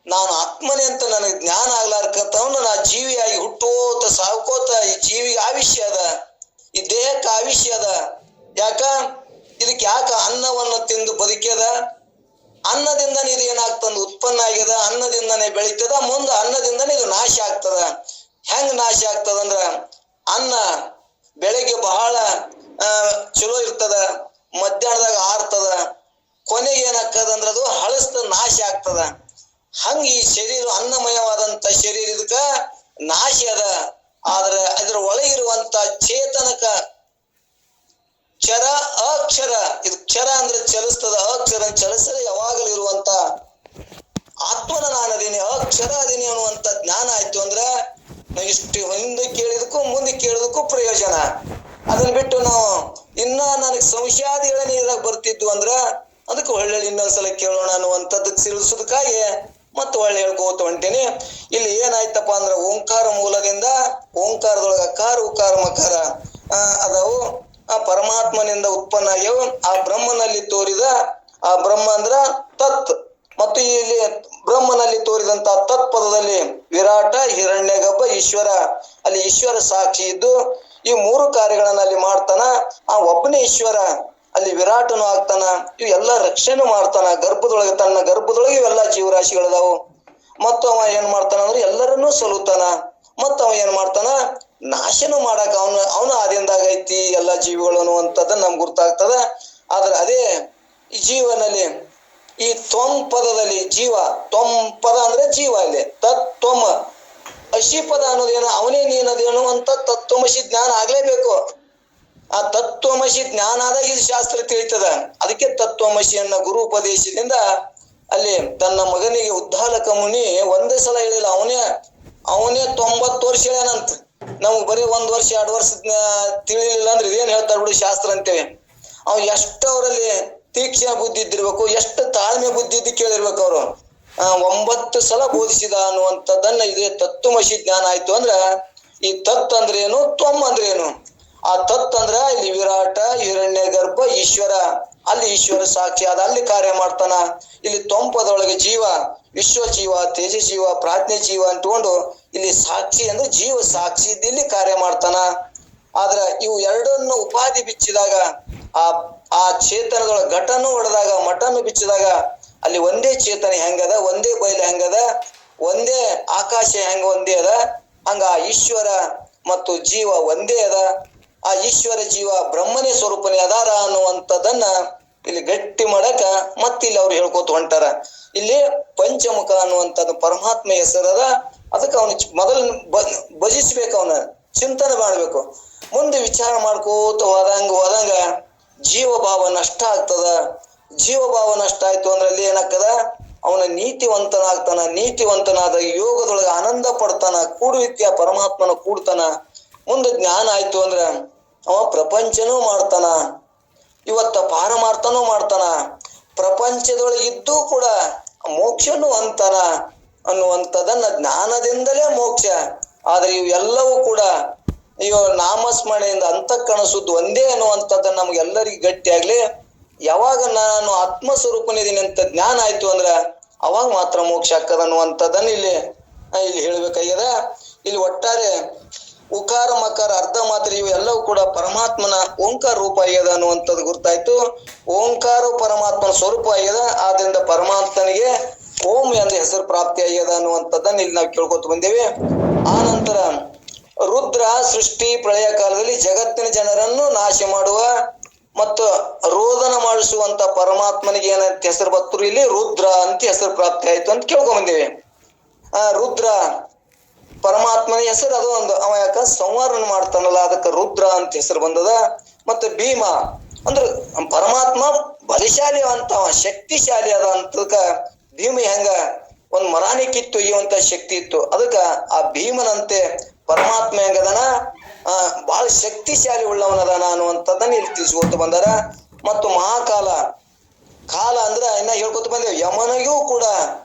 ನಾನು ಆತ್ಮನೆ ಅಂತ ನನಗೆ ಜ್ಞಾನ ಆಗ್ಲಾರ್ಕತ್ತವನು ನಾ ಜೀವಿಯಾಗಿ ಹುಟ್ಟೋತ ಸಾವ್ಕೋತ ಈ ಜೀವಿಗೆ ಆವಿಷ್ಯ ಅದ, ಈ ದೇಹಕ್ಕೆ ಆವಿಷ್ಯ ಅದ. ಯಾಕ ಇದಕ್ಕೆ ಅನ್ನವನ್ನು ತಿಂದು ಬದುಕ್ಯದ, ಅನ್ನದಿಂದನೇ ಇದು ಏನಾಗ್ತದ ಉತ್ಪನ್ನ ಆಗ್ಯದ, ಅನ್ನದಿಂದನೇ ಬೆಳಿತದ, ಮುಂದೆ ಅನ್ನದಿಂದನೇ ಇದು ನಾಶ ಆಗ್ತದ. ಹೆಂಗ್ ನಾಶ ಆಗ್ತದಂದ್ರ ಅನ್ನ ಬೆಳಗ್ಗೆ ಬಹಳ ಚಲೋ ಇರ್ತದ, ಮಧ್ಯಾಹ್ನದಾಗ ಆರ್ತದ, ಕೊನೆಗೆ ಏನಾಗ್ತದಂದ್ರ ಅದು ಹಳಸ್ತ ನಾಶ ಆಗ್ತದ. ಹಂಗ ಈ ಶರೀರ ಅನ್ನಮಯವಾದಂತ ಶರೀರ ಇದಕ್ಕ ನಾಶ ಅದ. ಆದ್ರೆ ಅದ್ರ ಒಳಗಿರುವಂತ ಚೇತನಕ ಕ್ಷರ ಅಕ್ಷರ, ಇದು ಕ್ಷರ ಅಂದ್ರೆ ಚಲಿಸ್ತದ, ಅಕ್ಷರ ಚಲಿಸದೆ ಯಾವಾಗಲೂ ಇರುವಂತ ಆತ್ಮನ ನಾನದೀನಿ, ಅಕ್ಷರ ಅದೀನಿ ಅನ್ನುವಂತ ಜ್ಞಾನ ಆಯ್ತು ಅಂದ್ರ ಇಷ್ಟು ಹಿಂದೆ ಕೇಳಿದಕ್ಕೂ ಮುಂದೆ ಕೇಳಿದಕ್ಕೂ ಪ್ರಯೋಜನ. ಅದನ್ನ ಬಿಟ್ಟು ನಾವು ಇನ್ನ ನನಗ್ ಸಂಶಯಾದಿಗಳನ್ನ ಇದ್ರಾಗ ಬರ್ತಿದ್ವು ಅಂದ್ರ ಅದಕ್ಕೆ ಒಳ್ಳೆ ಇನ್ನೊಂದ್ಸಲ ಕೇಳೋಣ ಅನ್ನುವಂಥದ್ದಕ್ಕೆ ತಿಳಿಸೋದಕ್ಕಾಗಿ ಮತ್ತೆ ಒಳ್ಳೆ ಹೇಳ್ಕೋತ ಹೊಂಟೇನಿ. ಇಲ್ಲಿ ಏನಾಯ್ತಪ್ಪ ಅಂದ್ರ ಓಂಕಾರ ಮೂಲದಿಂದ ಓಂಕಾರದೊಳಗ ಅಕಾರ ಉಕಾರ ಮಕಾರ ಅದಾವು, ಆ ಪರಮಾತ್ಮನಿಂದ ಉತ್ಪನ್ನ ಆಗ್ಯವು. ಆ ಬ್ರಹ್ಮನಲ್ಲಿ ತೋರಿದ ಆ ಬ್ರಹ್ಮ ಅಂದ್ರ ತತ್, ಮತ್ತು ಇಲ್ಲಿ ಬ್ರಹ್ಮನಲ್ಲಿ ತೋರಿದಂತ ತತ್ ಪದದಲ್ಲಿ ವಿರಾಟ, ಹಿರಣ್ಯಗರ್ಭ, ಈಶ್ವರ, ಅಲ್ಲಿ ಈಶ್ವರ ಸಾಕ್ಷಿ ಇದ್ದು ಈ ಮೂರು ಕಾರ್ಯಗಳನ್ನ ಅಲ್ಲಿ ಮಾಡ್ತಾನ. ಆ ಒಬ್ಬನೇ ಈಶ್ವರ ಅಲ್ಲಿ ವಿರಾಟನು ಆಗ್ತಾನ, ಇವು ಎಲ್ಲ ರಕ್ಷಣೆ ಮಾಡ್ತಾನ. ಗರ್ಭದೊಳಗೆ ತನ್ನ ಗರ್ಭದೊಳಗೆ ಇವೆಲ್ಲ ಜೀವರಾಶಿಗಳದಾವು. ಮತ್ತು ಅವ ಏನ್ ಮಾಡ್ತಾನ ಅಂದ್ರೆ ಎಲ್ಲರನ್ನೂ ಸಲುತ್ತಾನ. ಮತ್ತ ಅವ ಏನ್ ಮಾಡ್ತಾನ, ನಾಶನು ಮಾಡಾಕ ಅವನು ಆದಿಂದಾಗ ಐತಿ ಎಲ್ಲಾ ಜೀವಿಗಳು ಅನ್ನುವಂಥದ್ದು ನಮ್ಗೆ ಗೊತ್ತಾಗ್ತದ. ಆದ್ರೆ ಅದೇ ಈ ಜೀವನಲ್ಲಿ ಈ ತ್ವಂ ಪದದಲ್ಲಿ ಜೀವ, ತ್ವಂ ಪದ ಅಂದ್ರೆ ಜೀವ, ಇಲ್ಲಿ ತತ್ವಮ ಅಶಿ ಪದ ಅನ್ನೋದೇನು ಅವನೇ ನೀನದೇನು ಅಂತ ತತ್ವಮಸಿ ಜ್ಞಾನ ಆಗ್ಲೇಬೇಕು. ಆ ತತ್ವಮಸಿ ಜ್ಞಾನ ಆದಾಗ ಇದು ಶಾಸ್ತ್ರ ತಿಳಿತದ. ಅದಕ್ಕೆ ತತ್ವಮಸಿಯನ್ನ ಗುರು ಉಪದೇಶದಿಂದ ಅಲ್ಲಿ ತನ್ನ ಮಗನಿಗೆ ಉದ್ದಾಲಕ ಮುನಿ ಒಂದೇ ಸಲ ಹೇಳಿಲ್ಲ, ಅವನೇ 90 ವರ್ಷ ಹೇಳ್ಯಾನಂತ. ನಮ್ಗೆ ಬರೀ 1 ವರ್ಷ 2 ವರ್ಷ ತಿಳಿಲಿಲ್ಲ ಅಂದ್ರೆ ಇದೇನ್ ಹೇಳ್ತಾರ ಬಿಡು ಶಾಸ್ತ್ರ ಅಂತೇವೆ. ಅವ್ ಎಷ್ಟು ಅವರಲ್ಲಿ ತೀಕ್ಷ್ಣ ಬುದ್ಧಿ ಇದ್ದಿರ್ಬೇಕು, ಎಷ್ಟು ತಾಳ್ಮೆ ಬುದ್ಧಿ ಇದ್ದು ಕೇಳಿರ್ಬೇಕು. ಅವರು 9 ಸಲ ಬೋಧಿಸಿದ ಅನ್ನುವಂಥದ್ದನ್ನ ಇದೇ ತತ್ವಮಸಿ ಜ್ಞಾನ ಆಯ್ತು ಅಂದ್ರ ಈ ತತ್ ಅಂದ್ರೆ ಏನು, ತ್ವಮ್ ಅಂದ್ರೆ ಏನು. ಆ ತತ್ ಅಂದ್ರ ಇಲ್ಲಿ ವಿರಾಟ, ಹಿರಣ್ಯ ಗರ್ಭ, ಈಶ್ವರ, ಅಲ್ಲಿ ಈಶ್ವರ ಸಾಕ್ಷಿ ಅದ, ಅಲ್ಲಿ ಕಾರ್ಯ ಮಾಡ್ತಾನ. ಇಲ್ಲಿ ತ್ವಂಪದೊಳಗೆ ಜೀವ, ವಿಶ್ವ ಜೀವ, ತೇಜ ಜೀವ, ಪ್ರಾಜ್ಞೆ ಜೀವ ಅಂತಕೊಂಡು ಇಲ್ಲಿ ಸಾಕ್ಷಿ ಅಂದ್ರೆ ಜೀವ ಸಾಕ್ಷಿ ಇದ್ದು ಇಲ್ಲಿ ಕಾರ್ಯ ಮಾಡ್ತಾನ. ಆದ್ರ ಇವು ಎರಡನ್ನು ಉಪಾಧಿ ಬಿಚ್ಚಿದಾಗ ಆ ಚೇತನದೊಳಗ ಘಟನು ಹೊಡೆದಾಗ ಮಠನು ಬಿಚ್ಚಿದಾಗ ಅಲ್ಲಿ ಒಂದೇ ಚೇತನ ಹೆಂಗದ, ಒಂದೇ ಬಯಲು ಹೆಂಗದ, ಒಂದೇ ಆಕಾಶ ಹೆಂಗ ಒಂದೇ ಅದ, ಹಂಗ ಆ ಈಶ್ವರ ಮತ್ತು ಜೀವ ಒಂದೇ ಅದ. ಆ ಈಶ್ವರ ಜೀವ ಬ್ರಹ್ಮನೇ ಸ್ವರೂಪನೇ ಅದಾರ ಅನ್ನುವಂಥದ್ದನ್ನ ಇಲ್ಲಿ ಗಟ್ಟಿ ಮಾಡಕ ಮತ್ತೆ ಇಲ್ಲಿ ಅವ್ರು ಹೇಳ್ಕೊತ ಹೊಂಟಾರ. ಇಲ್ಲಿ ಪಂಚಮುಖ ಅನ್ನುವಂಥದ್ದು ಪರಮಾತ್ಮ ಹೆಸರದ. ಅದಕ್ಕೆ ಅವನು ಮೊದಲು ಭಜಿಸ್ಬೇಕು, ಅವನ ಚಿಂತನೆ ಮಾಡ್ಬೇಕು. ಮುಂದೆ ವಿಚಾರ ಮಾಡ್ಕೋತ ಹೋದಂಗ ಜೀವ ಭಾವ ನಷ್ಟ ಆಗ್ತದ. ಜೀವ ಭಾವ ನಷ್ಟ ಆಯ್ತು ಅಂದ್ರೆ ಅಲ್ಲಿ ಏನಾಗ್ತದ, ಅವನ ನೀತಿವಂತನಾಗ್ತಾನ. ನೀತಿವಂತನಾದ ಯೋಗದೊಳಗೆ ಆನಂದ ಪಡ್ತಾನ, ಕೂಡುವಿದ್ಯ ಪರಮಾತ್ಮನ ಕೂಡ್ತಾನ. ಮುಂದೆ ಜ್ಞಾನ ಆಯ್ತು ಅಂದ್ರ ಅವ ಪ್ರಪಂಚನೂ ಮಾಡ್ತಾನ, ಇವತ್ತ ಪಾರಮಾರ್ಥನೂ ಮಾಡ್ತಾನ, ಪ್ರಪಂಚದೊಳಗಿದ್ದು ಕೂಡ ಮೋಕ್ಷನೂ ಅಂತಾನ ಅನ್ನುವಂಥದ್ದನ್ನ ಜ್ಞಾನದಿಂದಲೇ ಮೋಕ್ಷ. ಆದ್ರೆ ಇವೆಲ್ಲವೂ ಕೂಡ ನಾಮಸ್ಮರಣೆಯಿಂದ ಅಂತಃಕರಣ ಶುದ್ಧ ಒಂದೇ ಅನ್ನುವಂಥದ್ದನ್ನ ನಮ್ಗೆಲ್ಲರಿಗೂ ಗಟ್ಟಿಯಾಗ್ಲಿ. ಯಾವಾಗ ನಾನು ಆತ್ಮಸ್ವರೂಪನಿದ್ದೀನಿ ಅಂತ ಜ್ಞಾನ ಆಯ್ತು ಅಂದ್ರ ಅವಾಗ ಮಾತ್ರ ಮೋಕ್ಷ ಆಗ್ತದ ಅನ್ನುವಂಥದ್ದನ್ನ ಇಲ್ಲಿ ಹೇಳ್ಬೇಕಾಗ್ಯದ. ಇಲ್ಲಿ ಒಟ್ಟಾರೆ ಉಕಾರ ಮಕಾರ ಅರ್ಧ ಮಾತ್ರ ಇವೆಲ್ಲವೂ ಕೂಡ ಪರಮಾತ್ಮನ ಓಂಕಾರ ರೂಪ ಆಗ್ಯದ ಅನ್ನುವಂಥದ್ದು ಗೊತ್ತಾಯ್ತು. ಓಂಕಾರ ಪರಮಾತ್ಮನ ಸ್ವರೂಪ ಆಗ್ಯದ, ಆದ್ರಿಂದ ಪರಮಾತ್ಮನಿಗೆ ಓಂ ಎಂದ ಹೆಸರು ಪ್ರಾಪ್ತಿ ಆಗ್ಯದ ಅನ್ನುವಂಥದ್ದನ್ನ ಇಲ್ಲಿ ನಾವು ಕೇಳ್ಕೊತ ಬಂದೇವೆ. ಆ ನಂತರ ರುದ್ರ ಸೃಷ್ಟಿ ಪ್ರಳಯ ಕಾಲದಲ್ಲಿ ಜಗತ್ತಿನ ಜನರನ್ನು ನಾಶ ಮಾಡುವ ಮತ್ತು ರೋದನ ಮಾಡಿಸುವಂತ ಪರಮಾತ್ಮನಿಗೆ ಏನಂತ ಹೆಸರು ಬರ್ತರು, ಇಲ್ಲಿ ರುದ್ರ ಅಂತ ಹೆಸರು ಪ್ರಾಪ್ತಿ ಆಯ್ತು ಅಂತ ಕೇಳ್ಕೊಂಡ್ ಬಂದೇವೆ. ಆ ರುದ್ರ ಪರಮಾತ್ಮನ ಹೆಸರು ಅದು ಒಂದು. ಅವ ಯಾಕ ಸಂವರ್ಣ ಮಾಡ್ತಾನಲ್ಲ, ಅದಕ್ಕೆ ರುದ್ರ ಅಂತ ಹೆಸರು ಬಂದದ. ಮತ್ತೆ ಭೀಮ ಅಂದ್ರ ಪರಮಾತ್ಮ ಬಲಶಾಲಿ ಅಂತ, ಅವ ಶಕ್ತಿಶಾಲಿ ಅದ ಅಂತದಕ್ಕ ಭೀಮ ಹೆಂಗ ಒಂದ್ ಮರಾಣಿ ಕಿತ್ತು ಒಯ್ಯುವಂತ ಶಕ್ತಿ ಇತ್ತು, ಅದಕ್ಕ ಆ ಭೀಮನಂತೆ ಪರಮಾತ್ಮ ಹೆಂಗದನ ಬಹಳ ಶಕ್ತಿಶಾಲಿ ಉಳ್ಳವನದಾನ ಅನ್ನುವಂಥದ್ದನ್ನ ಇಲ್ಲಿ ತಿಳಿಸ್ಕೊತ ಬಂದಾರ. ಮತ್ತು ಮಹಾಕಾಲ ಕಾಲ ಅಂದ್ರ ಇನ್ನ ಹೇಳ್ಕೊತ ಬಂದೇವ್. ಯಮನಿಗೂ ಕೂಡ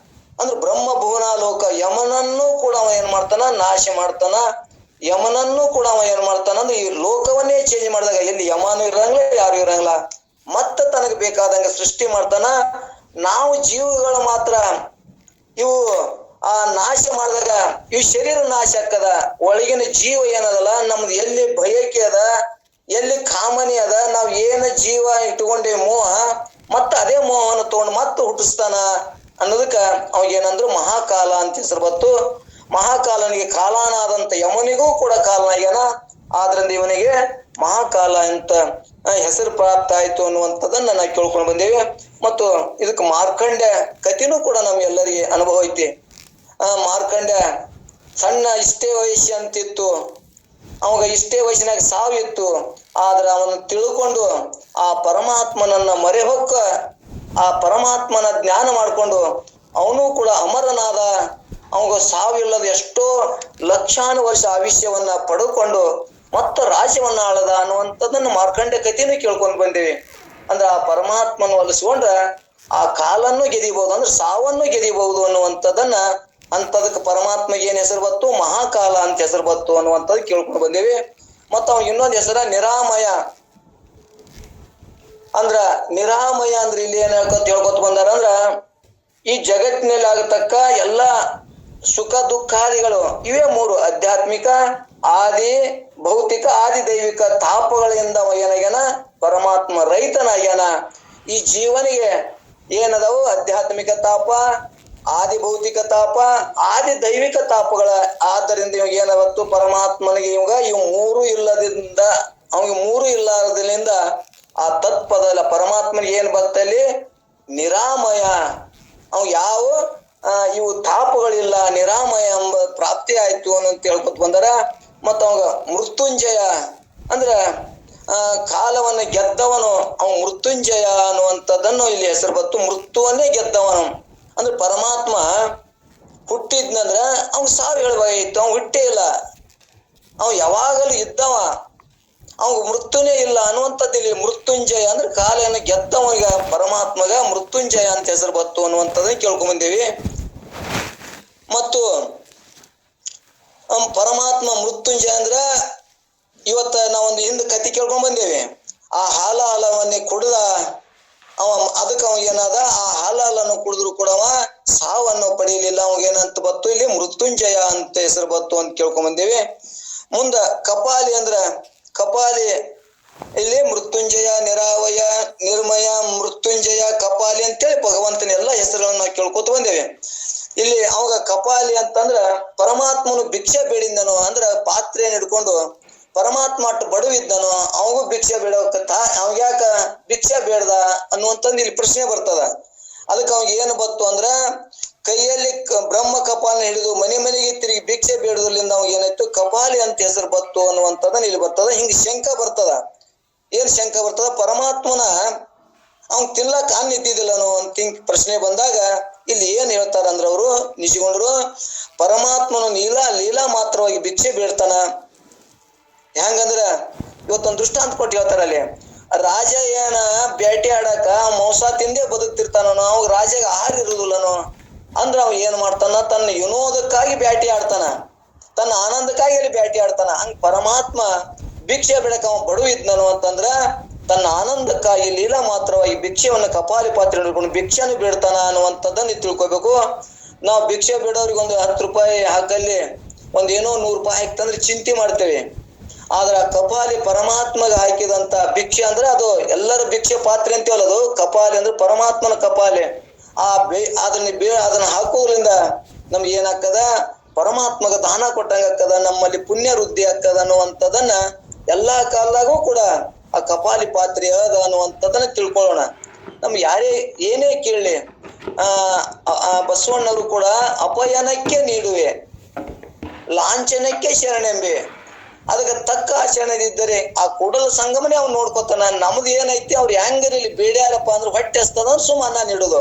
ಅಂದ್ರೆ ಬ್ರಹ್ಮ ಭುವನಾಲೋಕ, ಯಮನನ್ನು ಕೂಡ ಅವ ಏನ್ ಮಾಡ್ತಾನ, ನಾಶ ಮಾಡ್ತಾನ. ಯಮನನ್ನು ಕೂಡ ಅವ ಏನ್ ಮಾಡ್ತಾನ ಅಂದ್ರೆ ಈ ಲೋಕವನ್ನೇ ಚೇಂಜ್ ಮಾಡಿದಾಗ ಎಲ್ಲಿ ಯಮನು ಇರಂಗಿಲ್ಲ, ಯಾರು ಇರಂಗಿಲ್ಲ, ಮತ್ತೆ ತನಗೆ ಬೇಕಾದಂಗ ಸೃಷ್ಟಿ ಮಾಡ್ತಾನ. ನಾವು ಜೀವಗಳು ಮಾತ್ರ ಇವು ನಾಶ ಮಾಡಿದಾಗ ಇವು ಶರೀರ ನಾಶ ಆಗ್ತದ. ಒಳಗಿನ ಜೀವ ಏನದಲ್ಲ ನಮ್ದು ಎಲ್ಲಿ ಬಯಕೆ ಅದ, ಎಲ್ಲಿ ಕಾಮನೆ ಅದ, ನಾವ್ ಏನ ಜೀವ ಇಟ್ಕೊಂಡೇ ಮೋಹ ಮತ್ತ ಅದೇ ಮೋಹವನ್ನು ತಗೊಂಡು ಮತ್ತೆ ಹುಟ್ಟಿಸ್ತಾನ ಅನ್ನೋದಕ್ಕ ಅವಾಗೇನಂದ್ರು ಮಹಾಕಾಲ ಅಂತ ಹೆಸರು ಬತ್ತು. ಮಹಾಕಾಲನಿಗೆ ಕಾಲನಾದಂತ ಯಮನಿಗೂ ಕೂಡ ಕಾಲನಾಗ್ಯಾನ, ಆದ್ರಿಂದ ಇವನಿಗೆ ಮಹಾಕಾಲ ಅಂತ ಹೆಸರು ಪ್ರಾಪ್ತ ಆಯ್ತು ಅನ್ನುವಂಥದ್ದನ್ನ ನಾವು ಕೇಳ್ಕೊಂಡು ಬಂದೇವಿ. ಮತ್ತು ಇದಕ್ಕೆ ಮಾರ್ಕಂಡ್ಯ ಕಥೆನೂ ಕೂಡ ನಮ್ಗೆಲ್ಲರಿಗೆ ಅನುಭವ ಐತಿ. ಮಾರ್ಕಂಡ್ಯ ಸಣ್ಣ ಇಷ್ಟೇ ವಯಸ್ಸು ಅಂತಿತ್ತು, ಅವಾಗ ಇಷ್ಟೇ ವಯಸ್ಸಿನಾಗ ಸಾವಿತ್ತು. ಆದ್ರೆ ಅವನು ತಿಳ್ಕೊಂಡು ಆ ಪರಮಾತ್ಮನನ್ನ ಮರೆಹೊಕ್ಕ ಆ ಪರಮಾತ್ಮನ ಜ್ಞಾನ ಮಾಡ್ಕೊಂಡು ಅವನು ಕೂಡ ಅಮರನಾದ. ಅವಾಗ ಸಾವಿಲ್ಲದ ಎಷ್ಟೋ ಲಕ್ಷಾನು ವರ್ಷ ಆಯುಷ್ಯವನ್ನ ಪಡೆದುಕೊಂಡು ಮತ್ತ ರಾಜ್ಯವನ್ನ ಆಳದ ಅನ್ನುವಂಥದ್ದನ್ನು ಮಾರ್ಕಂಡ್ಯ ಕಥೆನೂ ಕೇಳ್ಕೊಂಡು ಬಂದೇವಿ. ಅಂದ್ರೆ ಆ ಪರಮಾತ್ಮನ ಒಲಿಸ್ಕೊಂಡ್ರ ಆ ಕಾಲನ್ನು ಗೆದಿಬಹುದು, ಅಂದ್ರೆ ಸಾವನ್ನು ಗೆದಿಬಹುದು ಅನ್ನುವಂಥದ್ದನ್ನ ಅಂತದಕ್ಕೆ ಪರಮಾತ್ಮಗೆ ಏನ್ ಹೆಸರು ಬತ್ತು, ಮಹಾಕಾಲ ಅಂತ ಹೆಸರು ಬತ್ತು ಅನ್ನುವಂಥದ್ದು ಕೇಳ್ಕೊಂಡು ಬಂದೇವಿ. ಮತ್ತ ಅವ ಇನ್ನೊಂದು ಹೆಸರ ನಿರಾಮಯ. ಅಂದ್ರ ನಿರಾಮಯ ಅಂದ್ರೆ ಇಲ್ಲಿ ಏನ್ ಹೇಳ್ಕೊತ ಬಂದಾರ ಅಂದ್ರ ಈ ಜಗತ್ತಿನಲ್ಲಿ ಆಗತಕ್ಕ ಎಲ್ಲ ಸುಖ ದುಃಖಾದಿಗಳು ಇವೇ ಮೂರು: ಆಧ್ಯಾತ್ಮಿಕ, ಆದಿ ಭೌತಿಕ, ಆದಿ ದೈವಿಕ ತಾಪಗಳಿಂದ ಏನಾಗ್ಯಾನ ಪರಮಾತ್ಮ ರೈತನಾಗ್ಯಾನ. ಈ ಜೀವನಿಗೆ ಏನದವು ಆಧ್ಯಾತ್ಮಿಕ ತಾಪ, ಆದಿ ಭೌತಿಕ ತಾಪ, ಆದಿ ದೈವಿಕ ತಾಪಗಳ. ಆದ್ದರಿಂದ ಇವಾಗ ಏನವತ್ತು ಪರಮಾತ್ಮನಿಗೆ ಇವು ಮೂರು ಇಲ್ಲದಿಂದ ಅವನಿಗೆ ಮೂರು ಇಲ್ಲದ್ರಿಂದ ಆ ತತ್ಪದ ಪರಮಾತ್ಮನಿಗೆ ಏನ್ ಬರ್ತಲ್ಲಿ ನಿರಾಮಯ. ಅವ್ ಯಾವ ಇವು ತಾಪಗಳಿಲ್ಲ, ನಿರಾಮಯ ಎಂಬ ಪ್ರಾಪ್ತಿ ಆಯ್ತು ಅಂತ ಹೇಳ್ಕೊತ ಬಂದಾರ. ಮತ್ತ ಅವಾಗ ಮೃತ್ಯುಂಜಯ ಅಂದ್ರ ಕಾಲವನ್ನ ಗೆದ್ದವನು ಅವ ಮೃತ್ಯುಂಜಯ ಅನ್ನುವಂಥದ್ದನ್ನು ಇಲ್ಲಿ ಹೆಸರು ಬತ್ತು. ಮೃತ್ಯುವನ್ನೇ ಗೆದ್ದವನು ಅಂದ್ರೆ ಪರಮಾತ್ಮ ಹುಟ್ಟಿದ್ನಂದ್ರ ಅವ್ನ್ ಸಾವು ಹೇಳ್ಬೇಕಾಗಿತ್ತು, ಅವ್ನು ಹುಟ್ಟೇ ಇಲ್ಲ, ಅವ್ ಯಾವಾಗಲೂ ಇದ್ದವ, ಅವ್ ಮೃತ್ಯುನೇ ಇಲ್ಲ ಅನ್ನುವಂಥದ್ದು ಇಲ್ಲಿ ಮೃತ್ಯುಂಜಯ ಅಂದ್ರೆ ಕಾಲವನ್ನು ಗೆದ್ದವನಿಗ ಪರಮಾತ್ಮಗ ಮೃತ್ಯುಂಜಯ ಅಂತ ಹೆಸರು ಬತ್ತು ಅನ್ನುವಂಥದ್ದನ್ನ ಕೇಳ್ಕೊಂಡ್ ಬಂದೇವಿ. ಮತ್ತು ಪರಮಾತ್ಮ ಮೃತ್ಯುಂಜಯ ಅಂದ್ರ ಇವತ್ತ ನಾವೊಂದು ಹಿಂದೆ ಕತಿ ಕೇಳ್ಕೊಂಡ್ ಬಂದೇವಿ. ಆ ಹಾಲವನ್ನೇ ಕುಡ್ದ ಅವ ಅದಕ್ಕೆ ಅವ ಏನಾದ ಆ ಹಾಲನ್ನು ಕುಡಿದ್ರು ಕೂಡ ಅವ ಸಾವನ್ನು ಪಡೆಯಲಿಲ್ಲ, ಅವಾಗೇನಂತ ಬತ್ತು ಇಲ್ಲಿ ಮೃತ್ಯುಂಜಯ ಅಂತ ಹೆಸರು ಬತ್ತು ಅಂತ ಕೇಳ್ಕೊಂಡ್ ಬಂದೇವಿ. ಮುಂದ ಕಪಾಲಿ ಅಂದ್ರ ಕಪಾಲಿ ಇಲ್ಲಿ ಮೃತ್ಯುಂಜಯ, ನಿರಾವಯ, ನಿರ್ಮಯ, ಮೃತ್ಯುಂಜಯ, ಕಪಾಲಿ ಅಂತೇಳಿ ಭಗವಂತನ ಎಲ್ಲಾ ಹೆಸರುಗಳನ್ನ ನಾವು ಕೇಳ್ಕೊತ ಬಂದೇವೆ. ಇಲ್ಲಿ ಅವಾಗ ಕಪಾಲಿ ಅಂತಂದ್ರ ಪರಮಾತ್ಮನು ಭಿಕ್ಷೆ ಬೇಡಿದ್ದನು, ಅಂದ್ರ ಪಾತ್ರೆಯನ್ನು ಹಿಡ್ಕೊಂಡು ಪರಮಾತ್ಮ ಅಟ್ಟು ಬಡವಿದ್ದನು, ಅವಂಗೂ ಭಿಕ್ಷೆ ಬೇಡಕತ್ತ, ಅವಾಗ ಯಾಕ ಭಿಕ್ಷೆ ಬೇಡ್ದ ಅನ್ನುವಂಥದ್ದು ಇಲ್ಲಿ ಪ್ರಶ್ನೆ ಬರ್ತದ. ಅದಕ್ಕೆ ಅವಾಗ ಏನು ಬತ್ತು ಅಂದ್ರ ಕೈಯಲ್ಲಿ ಬ್ರಹ್ಮ ಕಪಾಲನ ಹಿಡಿದು ಮನೆ ಮನೆಗೆ ತಿರುಗಿ ಭಿಕ್ಷೆ ಬೇಡದ್ರಿಂದ ಅವಾಗ ಏನಾಯ್ತು ಕಪಾಲಿ ಅಂತ ಹೆಸರು ಬತ್ತು ಅನ್ನುವಂಥದ್ದನ್ನ ಇಲ್ಲಿ ಬರ್ತದ. ಹಿಂಗ ಶಂಕ ಬರ್ತದ. ಏನ್ ಶಂಕ ಬರ್ತದ? ಪರಮಾತ್ಮನ ಅವ್ನ್ ತಿನ್ಲಕ್ ಅನ್ನ ಇದ್ದಿದ್ದಿಲ್ಲನು ಅಂತ ಪ್ರಶ್ನೆ ಬಂದಾಗ ಇಲ್ಲಿ ಏನ್ ಹೇಳ್ತಾರ ಅಂದ್ರ ಅವರು ನಿಜಗೊಂಡ್ರು ಪರಮಾತ್ಮನು ಲೀಲಾ ಮಾತ್ರವಾಗಿ ಭಿಕ್ಷೆ ಬೇಡ್ತಾನ. ಹೆಂಗಂದ್ರ ಇವತ್ತೊಂದು ದೃಷ್ಟಾಂತ ಕೊಟ್ಟು ಹೇಳ್ತಾರ ಅಲ್ಲಿ. ರಾಜ ಏನ ಬೇಟೆ ಆಡಾಕ ಮೋಸ ತಿಂದೇ ಬದುಕ್ತಿರ್ತಾನ, ಅವಾಗ ರಾಜಗೆ ಆಹಾರ ಇರುದಿಲ್ಲನು ಅಂದ್ರ ಅವ ಏನ್ ಮಾಡ್ತಾನ, ತನ್ನ ವಿನೋದಕ್ಕಾಗಿ ಬೇಟೆ ಆಡ್ತಾನ, ತನ್ನ ಆನಂದಕ್ಕಾಗಿ ಅಲ್ಲಿ ಬೇಟೆ ಆಡ್ತಾನ. ಹಂಗ ಪರಮಾತ್ಮ ಭಿಕ್ಷೆ ಬಿಡಕ ಅವ ಬಡವ ಇದ್ನನು ಅಂತಂದ್ರ ತನ್ನ ಆನಂದಕ್ಕಾಗಿ ಲೀಲಾ ಮಾತ್ರವಾಗಿ ಭಿಕ್ಷೆಯನ್ನು ಕಪಾಲಿ ಪಾತ್ರೆ ಹಿಡ್ಕೊಂಡು ಭಿಕ್ಷೆನು ಬೇಡ್ತಾನ ಅನ್ನುವಂಥದ್ದನ್ನ ತಿಳ್ಕೊಬೇಕು. ನಾವು ಭಿಕ್ಷೆ ಬೇಡೋರಿಗೆ ಒಂದು 10 ರೂಪಾಯಿ ಹಾಕಲ್ಲಿ ಒಂದೇನೋ 100 ರೂಪಾಯಿ ಹಾಕ್ತಂದ್ರೆ ಚಿಂತೆ ಮಾಡ್ತೇವೆ. ಆದ್ರ ಕಪಾಲಿ ಪರಮಾತ್ಮಗ ಹಾಕಿದಂತ ಭಿಕ್ಷೆ ಅಂದ್ರೆ ಅದು ಎಲ್ಲರ ಭಿಕ್ಷೆ ಪಾತ್ರೆ ಅಂತೀವಲ್ಲ, ಅದು ಕಪಾಲಿ ಅಂದ್ರೆ ಪರಮಾತ್ಮನ ಕಪಾಲಿ. ಅದನ್ನ ಹಾಕೋದ್ರಿಂದ ನಮ್ಗೆ ಏನಾಗ್ತದ, ಪರಮಾತ್ಮಗ ದಾನ ಕೊಟ್ಟಂಗ ಆಗ್ತದ, ನಮ್ಮಲ್ಲಿ ಪುಣ್ಯ ವೃದ್ಧಿ ಆಗ್ತದ ಅನ್ನುವಂಥದ್ದನ್ನ ಎಲ್ಲಾ ಕಾಲದಾಗೂ ಕೂಡ ಆ ಕಪಾಲಿ ಪಾತ್ರೆ ಅದ ಅನ್ನುವಂಥದ್ದನ್ನ ತಿಳ್ಕೊಳ್ಳೋಣ. ನಮ್ಗೆ ಯಾರೇ ಏನೇ ಕೇಳಲಿ ಬಸವಣ್ಣವರು ಕೂಡ ಅಪಯನಕ್ಕೆ ನೀಡುವೆ, ಲಾಂಛನಕ್ಕೆ ಶರಣೆಂಬೆ, ಅದಕ್ಕೆ ತಕ್ಕ ಆಚರಣೆದಿದ್ದರೆ ಆ ಕೂಡಲ ಸಂಗಮನೇ ಅವ್ನು ನೋಡ್ಕೊತಾನ. ನಮ್ದು ಏನೈತಿ ಅವ್ರು ಹೆಂಗಿರಲಿ ಬೇಡ್ಯಾರಪ್ಪ ಅಂದ್ರೆ ಹೊಟ್ಟೆ ಹಸ್ತದ ಸುಮ್ಮ ಅನ್ನ ನೀಡುದು.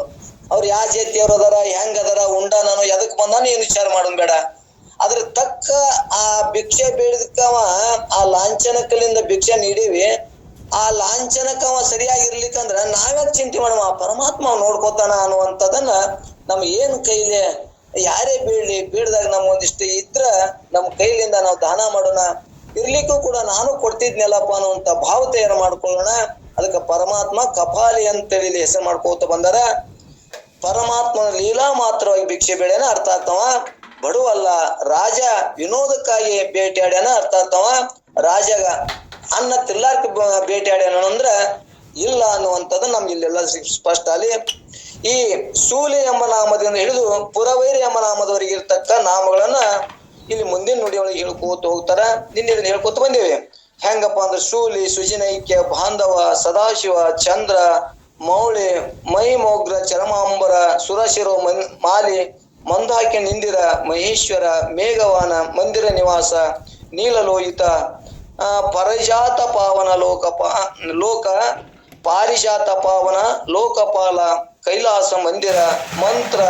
ಅವ್ರು ಯಾವ ಜಾತಿಯವ್ರು ಅದಾರ, ಹೆಂಗ್ ಅದಾರ, ಉಂಡ ನಾನು ಎದಕ್ ಬಂದಾನು ಏನ್ ವಿಚಾರ ಮಾಡೋದ್ ಬೇಡ. ಅದ್ರ ತಕ್ಕ ಆ ಭಿಕ್ಷೆ ಬೇಡಿದಕ್ಕವ ಆ ಲಾಂಛನಕಲಿಂದ ಭಿಕ್ಷೆ ನೀಡೀವಿ, ಆ ಲಾಂಛನಕ್ಕವ ಸರಿಯಾಗಿರ್ಲಿಕ್ಕಂದ್ರ ನಾವ್ಯಾಕೆ ಚಿಂತೆ ಮಾಡಮ್ಮ, ಪರಮಾತ್ಮ ನೋಡ್ಕೋತಾನ ಅನ್ನುವಂಥದ್ದನ್ನ ನಮ್ಗೆ ಏನ್ ಕೈಲಿ ಯಾರೇ ಬೇಡ್ದಾಗ ನಮ್ ಒಂದಿಷ್ಟು ಇದ್ರ ನಮ್ ಕೈಲಿಂದ ನಾವು ದಾನ ಮಾಡೋಣ. ಇರ್ಲಿಕ್ಕೂ ಕೂಡ ನಾನು ಕೊಡ್ತಿದ್ನಲ್ಲಪ್ಪ ಅನ್ನುವಂತ ಭಾವ ತಯಾರು ಮಾಡ್ಕೊಳ್ಳೋಣ. ಅದಕ್ಕೆ ಪರಮಾತ್ಮ ಕಪಾಲಿ ಅಂತೇಳಿ ಇಲ್ಲಿ ಹೆಸರು ಮಾಡ್ಕೋತ ಬಂದಾರ. ಪರಮಾತ್ಮನ ಲೀಲಾ ಮಾತ್ರವಾಗಿ ಭಿಕ್ಷೆ ಬೇಡ್ಯಾನ ಅರ್ಥ ಆಗ್ತವ, ಬಡವಲ್ಲ. ರಾಜ ವಿನೋದಕ್ಕಾಗಿ ಬೇಟೆಯಾಡ್ಯಾನ ಅರ್ಥ ಆಗ್ತವ, ರಾಜಗ ಅನ್ನ ತಿರ್ಲಾರ್ಕ ಬೇಟೆಯಾಡ್ಯಾನ ಅಂದ್ರ ಇಲ್ಲ ಅನ್ನುವಂಥದ್ದು ನಮ್ಗೆ ಇಲ್ಲೆಲ್ಲ ಸ್ಪಷ್ಟ ಅಲ್ಲಿ. ಈ ಶೂಲಿ ಎಂಬ ನಾಮದಿಂದ ಹಿಡಿದು ಪುರವೈರಿ ಎಂಬ ನಾಮದವರೆಗೆ ಇರ್ತಕ್ಕ ನಾಮಗಳನ್ನ ಇಲ್ಲಿ ಮುಂದಿನ ನುಡಿಯೊಳಗೆ ಹೇಳ್ಕೋತ ಹೋಗ್ತಾರ. ನಿನ್ನೆ ಇದನ್ನ ಹೇಳ್ಕೊತ ಬಂದೇವೆ. ಹೆಂಗಪ್ಪ ಅಂದ್ರೆ ಶೂಲಿ, ಸುಜಿನೈಕ್ಯ, ಬಾಂಧವ, ಸದಾಶಿವ, ಚಂದ್ರ, ಮೌಳಿ, ಮೈ ಮೋಗ್ರ, ಚರಮಾಂಬರ, ಸುರಶಿರೋ, ಮಾಲಿ, ಮಂದಾಕಿ, ನಿಂದಿರ, ಮಹೇಶ್ವರ, ಮೇಘವಾನ, ಮಂದಿರ ನಿವಾಸ, ನೀಲಲೋಹಿತ, ಪರಜಾತ ಪಾವನ, ಲೋಕ ಪಾರಿಜಾತ ಪಾವನ, ಲೋಕಪಾಲ, ಕೈಲಾಸ ಮಂದಿರ, ಮಂತ್ರ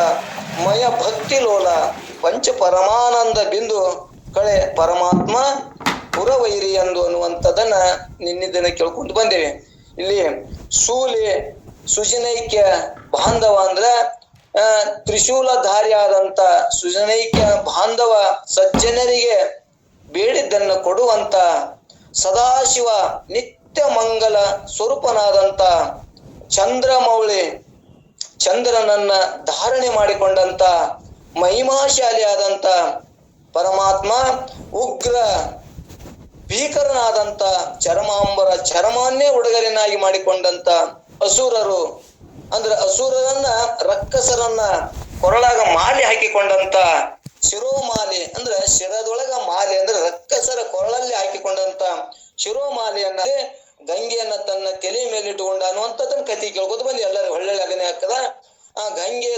ಮಯ, ಭಕ್ತಿ ಲೋಲ, ಪಂಚ ಪರಮಾನಂದ ಬಿಂದು ಕಳೆ ಪರಮಾತ್ಮ ಪುರವೈರಿ ಎಂದು ಅನ್ನುವಂಥದ್ದನ್ನ ನಿನ್ನೆ ದಿನ ಕೇಳ್ಕೊಂಡು ಬಂದೇವೆ. ಇಲ್ಲಿ ಶೂಲಿ, ಸುಜನೈಕ್ಯ, ಬಾಂಧವ ಅಂದ್ರ ತ್ರಿಶೂಲಧಾರಿಯಾದಂತ ಸುಜನೈಕ್ಯ ಬಾಂಧವ ಸಜ್ಜನರಿಗೆ ಬೇಡಿದ್ದನ್ನ ಕೊಡುವಂತ ಸದಾಶಿವ ನಿತ್ಯ ಮಂಗಲ ಸ್ವರೂಪನಾದಂತ ಚಂದ್ರಮೌಳಿ, ಚಂದ್ರನನ್ನ ಧಾರಣೆ ಮಾಡಿಕೊಂಡಂತ ಮಹಿಮಾಶಾಲಿಯಾದಂತ ಪರಮಾತ್ಮ, ಉಗ್ರ ಭೀಕರನಾದಂತ ಚರಮಾಂಬರ, ಚರಮನ್ನೇ ಉಡುಗೊರೆನಾಗಿ ಮಾಡಿಕೊಂಡಂತ ಅಸುರರು ಅಂದ್ರೆ ಅಸುರರನ್ನ ರಕ್ಕಸರನ್ನ ಕೊರಳಾಗ ಮಾಲೆ ಹಾಕಿಕೊಂಡಂತ ಶಿರೋಮಾಲೆ ಅಂದ್ರೆ ಶಿರದೊಳಗ ಮಾಲೆ ಅಂದ್ರೆ ರಕ್ಕಸರ ಕೊರಳಲ್ಲಿ ಹಾಕಿಕೊಂಡಂತ ಶಿರೋಮಾಲೆಯನ್ನ ಗಂಗೆಯನ್ನ ತನ್ನ ತಲೆ ಮೇಲೆ ಇಟ್ಟುಕೊಂಡ ಅನ್ನುವಂಥದ್ದನ್ನ ಕಥೆ ಕೇಳ್ಕೊತ ಬಂದು ಎಲ್ಲರೂ ಒಳ್ಳೆ ಅಗನೆ ಹಾಕದ. ಆ ಗಂಗೆ